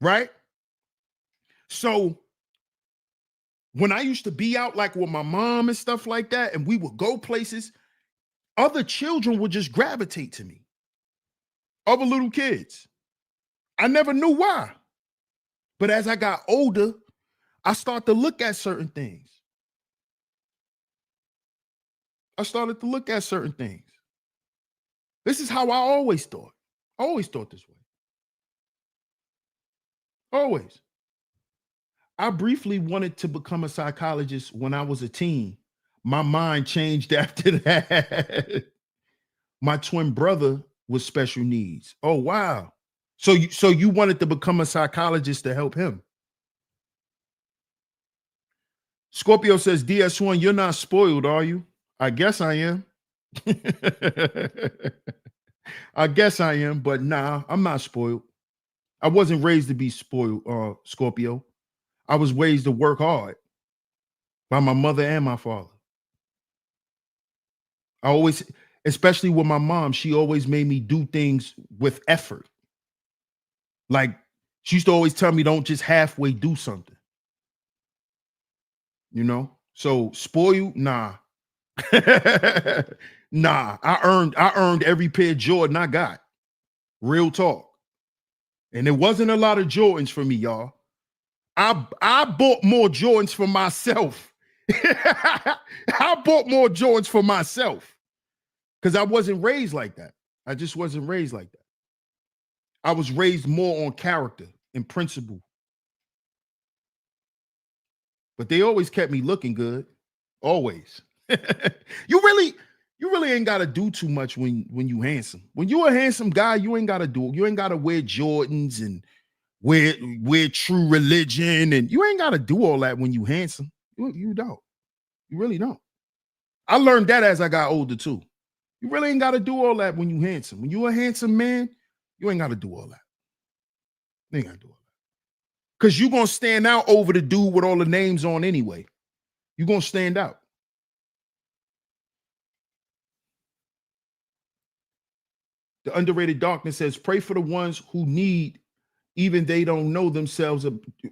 Right? So when I used to be out like with my mom and stuff like that, and we would go places, other children would just gravitate to me. Other little kids. I never knew why. But as I got older, I started to look at certain things. This is how I always thought. I always thought this way. Always. I briefly wanted to become a psychologist when I was a teen, My mind changed after that. My twin brother with special needs. Oh wow. So you wanted to become a psychologist to help him. Scorpio says, DS1, you're not spoiled, are you? I guess I am. I guess I am, but nah, I'm not spoiled. I wasn't raised to be spoiled, Scorpio. I was raised to work hard by my mother and my father. I always, especially with my mom, she always made me do things with effort. Like she used to always tell me, don't just halfway do something. You know? So spoiled, nah. Nah, I earned every pair of Jordan I got. Real talk. And there wasn't a lot of Jordans for me, y'all. I bought more Jordans for myself. I bought more Jordans for myself because I wasn't raised like that. I just wasn't raised like that. I was raised more on character and principle. But they always kept me looking good. Always. you really ain't gotta do too much when you handsome. When you a handsome guy, you ain't gotta wear Jordans and wear true religion, and you ain't gotta do all that when you handsome. You don't. You really don't. I learned that as I got older too. You really ain't gotta do all that when you handsome. When you a handsome man, you ain't gotta do all that. You ain't gotta do all that. Because you're gonna stand out over the dude with all the names on anyway. You're gonna stand out. The underrated darkness says, pray for the ones who need, even they don't know themselves.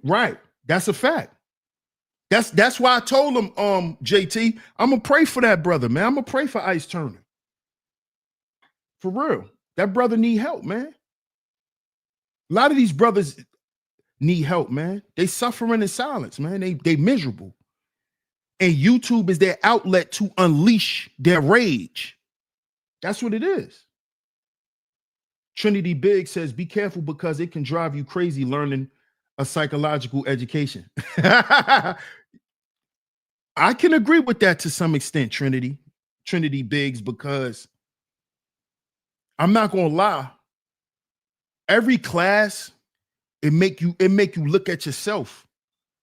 Right. That's a fact. That's why I told him, JT, I'm gonna pray for that brother, man. I'm gonna pray for Ice Turner. For real. That brother need help, man. A lot of these brothers need help, man. They suffering in silence, man. They miserable. And YouTube is their outlet to unleash their rage. That's what it is. Trinity Big says, be careful because it can drive you crazy learning a psychological education. I can agree with that to some extent, Trinity Biggs, because I'm not gonna lie. Every class, it make you look at yourself.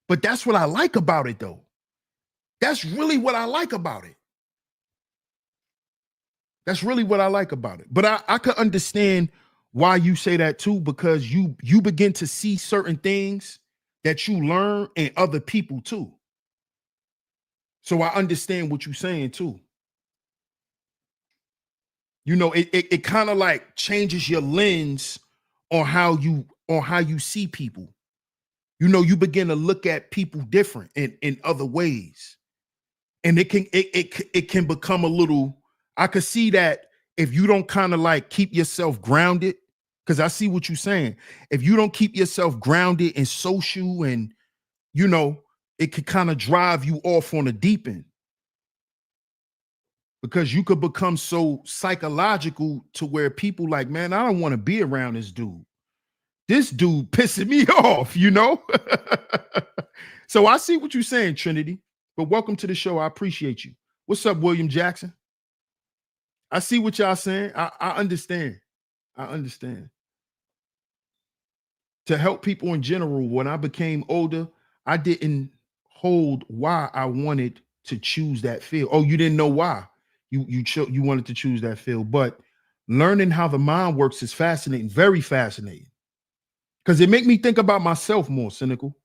But that's what I like about it, though. That's really what I like about it. That's really what I like about it. But I could understand why you say that too, because you begin to see certain things that you learn in other people too. So I understand what you're saying too. You know, it kind of like changes your lens on how you see people. You know, you begin to look at people different in other ways. And it can become a little, I could see that if you don't kind of like keep yourself grounded, because I see what you're saying. If you don't keep yourself grounded and social, and you know, it could kind of drive you off on a deep end. Because you could become so psychological to where people like, man, I don't want to be around this dude. This dude pissing me off, you know? So I see what you're saying, Trinity. But welcome to the show. I appreciate you. What's up, William Jackson? I see what y'all saying. I understand. I understand. To help people in general, when I became older, I didn't hold why I wanted to choose that field. Oh, you didn't know why you wanted to choose that field, but learning how the mind works is fascinating, very fascinating. Because it made me think about myself more, cynical.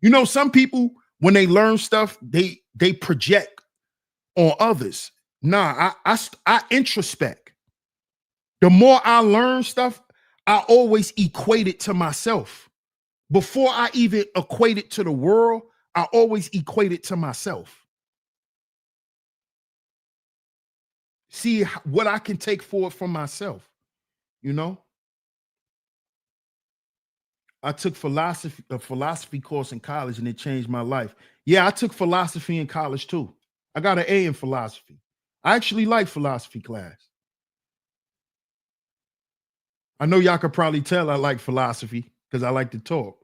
You know, some people, when they learn stuff, they project on others. Nah, I introspect. The more I learn stuff, I always equate it to myself. Before I even equate it to the world, I always equate it to myself. See what I can take forward from myself, you know? I took a philosophy course in college and it changed my life. Yeah, I took philosophy in college too. I got an A in philosophy. I actually like philosophy class. I know y'all could probably tell I like philosophy because I like to talk.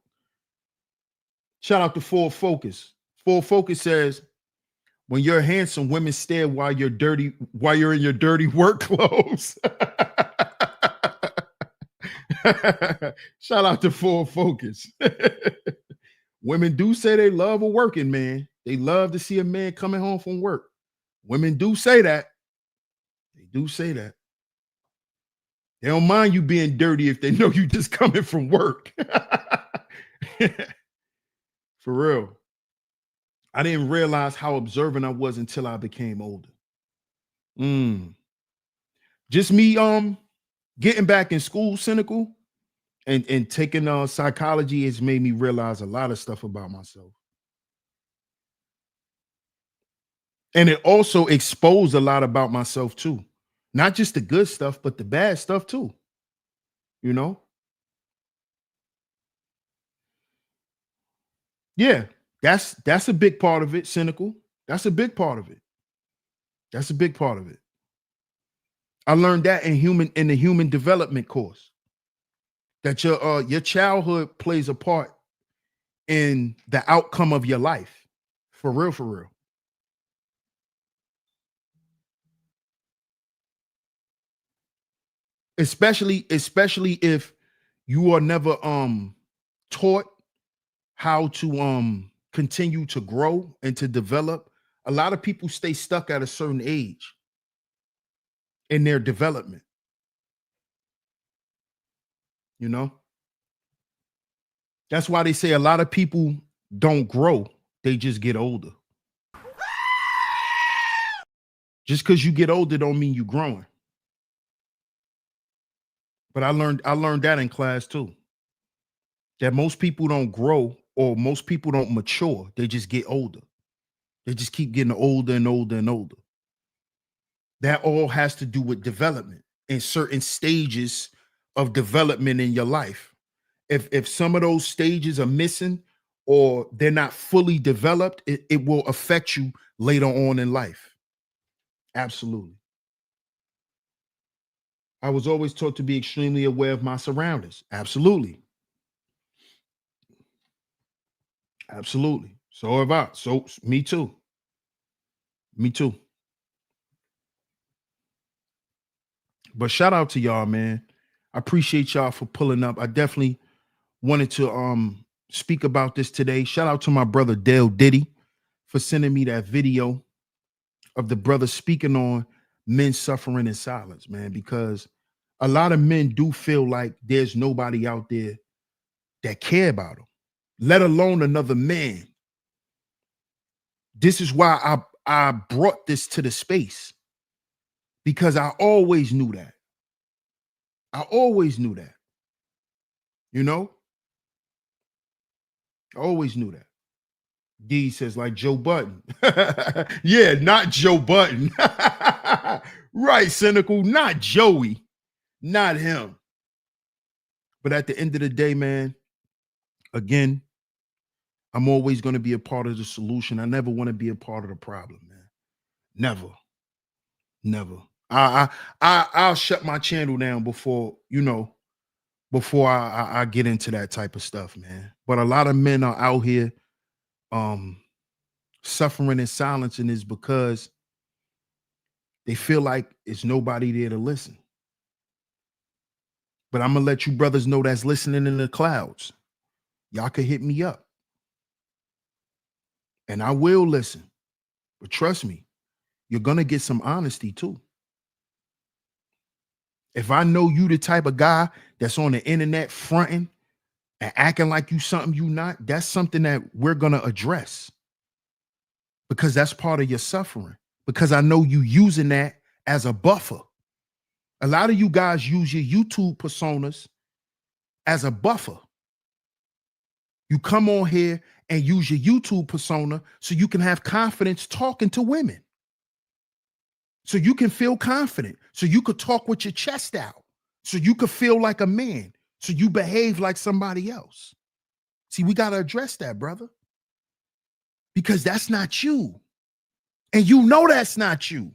Shout out to Full Focus. Full Focus says, When you're handsome, women stare while you're dirty, while you're in your dirty work clothes. Shout out to Full Focus. Women do say they love a working man. They love to see a man coming home from work. Women do say that. They do say that. They don't mind you being dirty if they know you just coming from work. For real. I didn't realize how observant I was until I became older. Just me getting back in school cynical and taking psychology has made me realize a lot of stuff about myself. And it also exposed a lot about myself too. Not just the good stuff, but the bad stuff too. You know? Yeah, that's a big part of it, cynical. That's a big part of it. That's a big part of it. I learned that in the human development course. That your childhood plays a part in the outcome of your life. For real, for real. Especially if you are never taught how to continue to grow and to develop. A lot of people stay stuck at a certain age in their development. You know, that's why they say a lot of people don't grow, they just get older. Just because you get older don't mean you're growing. But I learned that in class too. That most people don't grow or most people don't mature. They just get older. They just keep getting older and older and older. That all has to do with development and certain stages of development in your life. If some of those stages are missing or they're not fully developed, it will affect you later on in life. Absolutely. I was always taught to be extremely aware of my surroundings. Absolutely. Absolutely. So have I. So me too. Me too. But shout out to y'all, man. I appreciate y'all for pulling up. I definitely wanted to speak about this today. Shout out to my brother Dale Diddy for sending me that video of the brother speaking on men suffering in silence, man, because a lot of men do feel like there's nobody out there that care about them, let alone another man. This is why I brought this to the space, because I always knew that. I always knew that. You know? I always knew that. D says like Joe Button. Yeah, not Joe Button. Right, cynical, not Joey, not him. But at the end of the day, man, again, I'm always going to be a part of the solution. I never want to be a part of the problem, man. Never. Never. I'll shut my channel down before, before I get into that type of stuff, man. But a lot of men are out here suffering in silence, and is because they feel like it's nobody there to listen. But I'm gonna let you brothers know that's listening in the clouds. Y'all could hit me up. And I will listen. But trust me, you're gonna get some honesty too. If I know you the type of guy that's on the internet fronting and acting like you something you not, that's something that we're gonna address. Because that's part of your suffering. Because I know you using that as a buffer. A lot of you guys use your YouTube personas as a buffer. You come on here and use your YouTube persona so you can have confidence talking to women. So you can feel confident. So you could talk with your chest out. So you could feel like a man. So you behave like somebody else. See, we got to address that, brother. Because that's not you. And you know that's not you.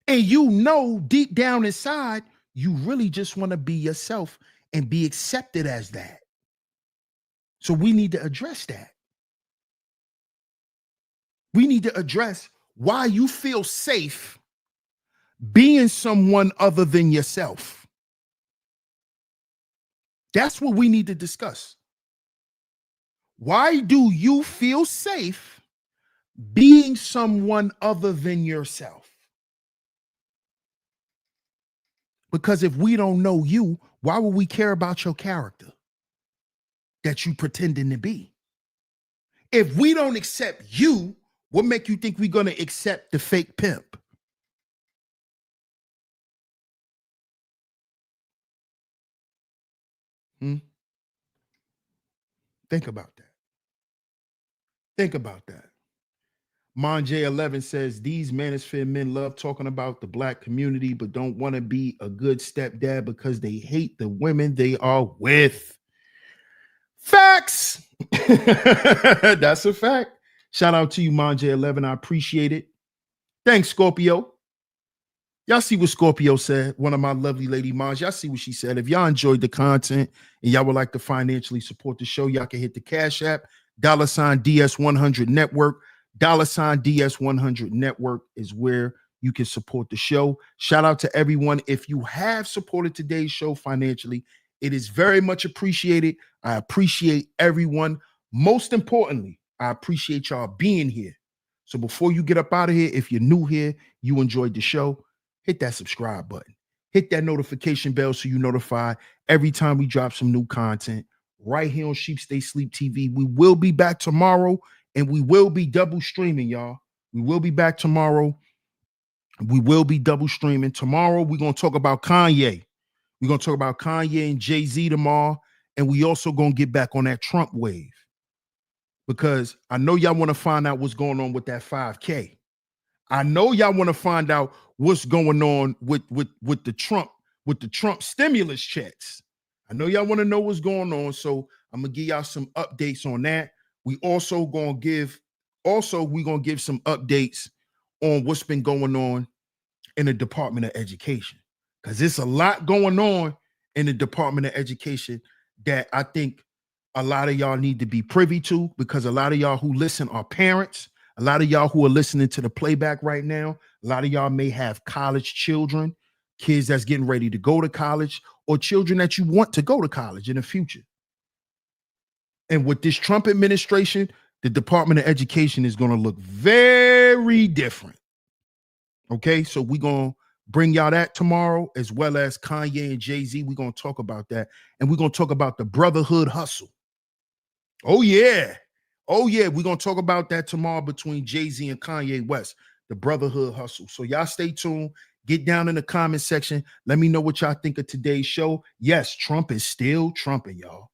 And you know deep down inside, you really just want to be yourself and be accepted as that. So we need to address that. We need to address why you feel safe being someone other than yourself. That's what we need to discuss. Why do you feel safe being someone other than yourself? Because if we don't know you, why would we care about your character that you pretending to be? If we don't accept you, what make you think we're going to accept the fake pimp? Think about that. Think about that. Monj 11 says these manosphere men love talking about the black community, but don't want to be a good stepdad because they hate the women they are with. Facts. That's a fact. Shout out to you, Monj 11. I appreciate it. Thanks, Scorpio. Y'all see what Scorpio said? One of my lovely lady Maj. Y'all see what she said. If y'all enjoyed the content and y'all would like to financially support the show, y'all can hit the Cash App, $DS100 Network. $DS100 Network is where you can support the show. Shout out to everyone. If you have supported today's show financially, it is very much appreciated. I appreciate everyone. Most importantly, I appreciate y'all being here. So before you get up out of here, if you're new here, you enjoyed the show, hit that subscribe button. Hit that notification bell so you're notified every time we drop some new content right here on Sheep Stay Sleep TV. We will be back tomorrow and we will be double streaming, y'all. We will be back tomorrow. We will be double streaming. Tomorrow, we're going to talk about Kanye. We're going to talk about Kanye and Jay-Z tomorrow. And we also going to get back on that Trump wave. Because I know y'all want to find out what's going on with that 5K. I know y'all want to find out what's going on with the Trump stimulus checks. I know y'all want to know what's going on, so I'm gonna give y'all some updates on that. We also gonna give some updates on what's been going on in the Department of Education, because there's a lot going on in the Department of Education that I think a lot of y'all need to be privy to, because a lot of y'all who listen are parents. A lot of y'all who are listening to the playback right now, a lot of y'all may have college children, kids that's getting ready to go to college, or children that you want to go to college in the future. And with this Trump administration, the Department of Education is going to look very different. Okay, so we're going to bring y'all that tomorrow, as well as Kanye and Jay-Z. We're going to talk about that. And we're going to talk about the brotherhood hustle. Oh, yeah. Oh, yeah, we're going to talk about that tomorrow between Jay-Z and Kanye West, the brotherhood hustle. So y'all stay tuned. Get down in the comment section. Let me know what y'all think of today's show. Yes, Trump is still trumping, y'all.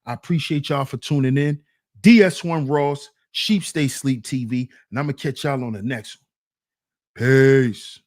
I appreciate y'all for tuning in. DS1 Ross, Sheep Stay Sleep TV, and I'm going to catch y'all on the next one. Peace.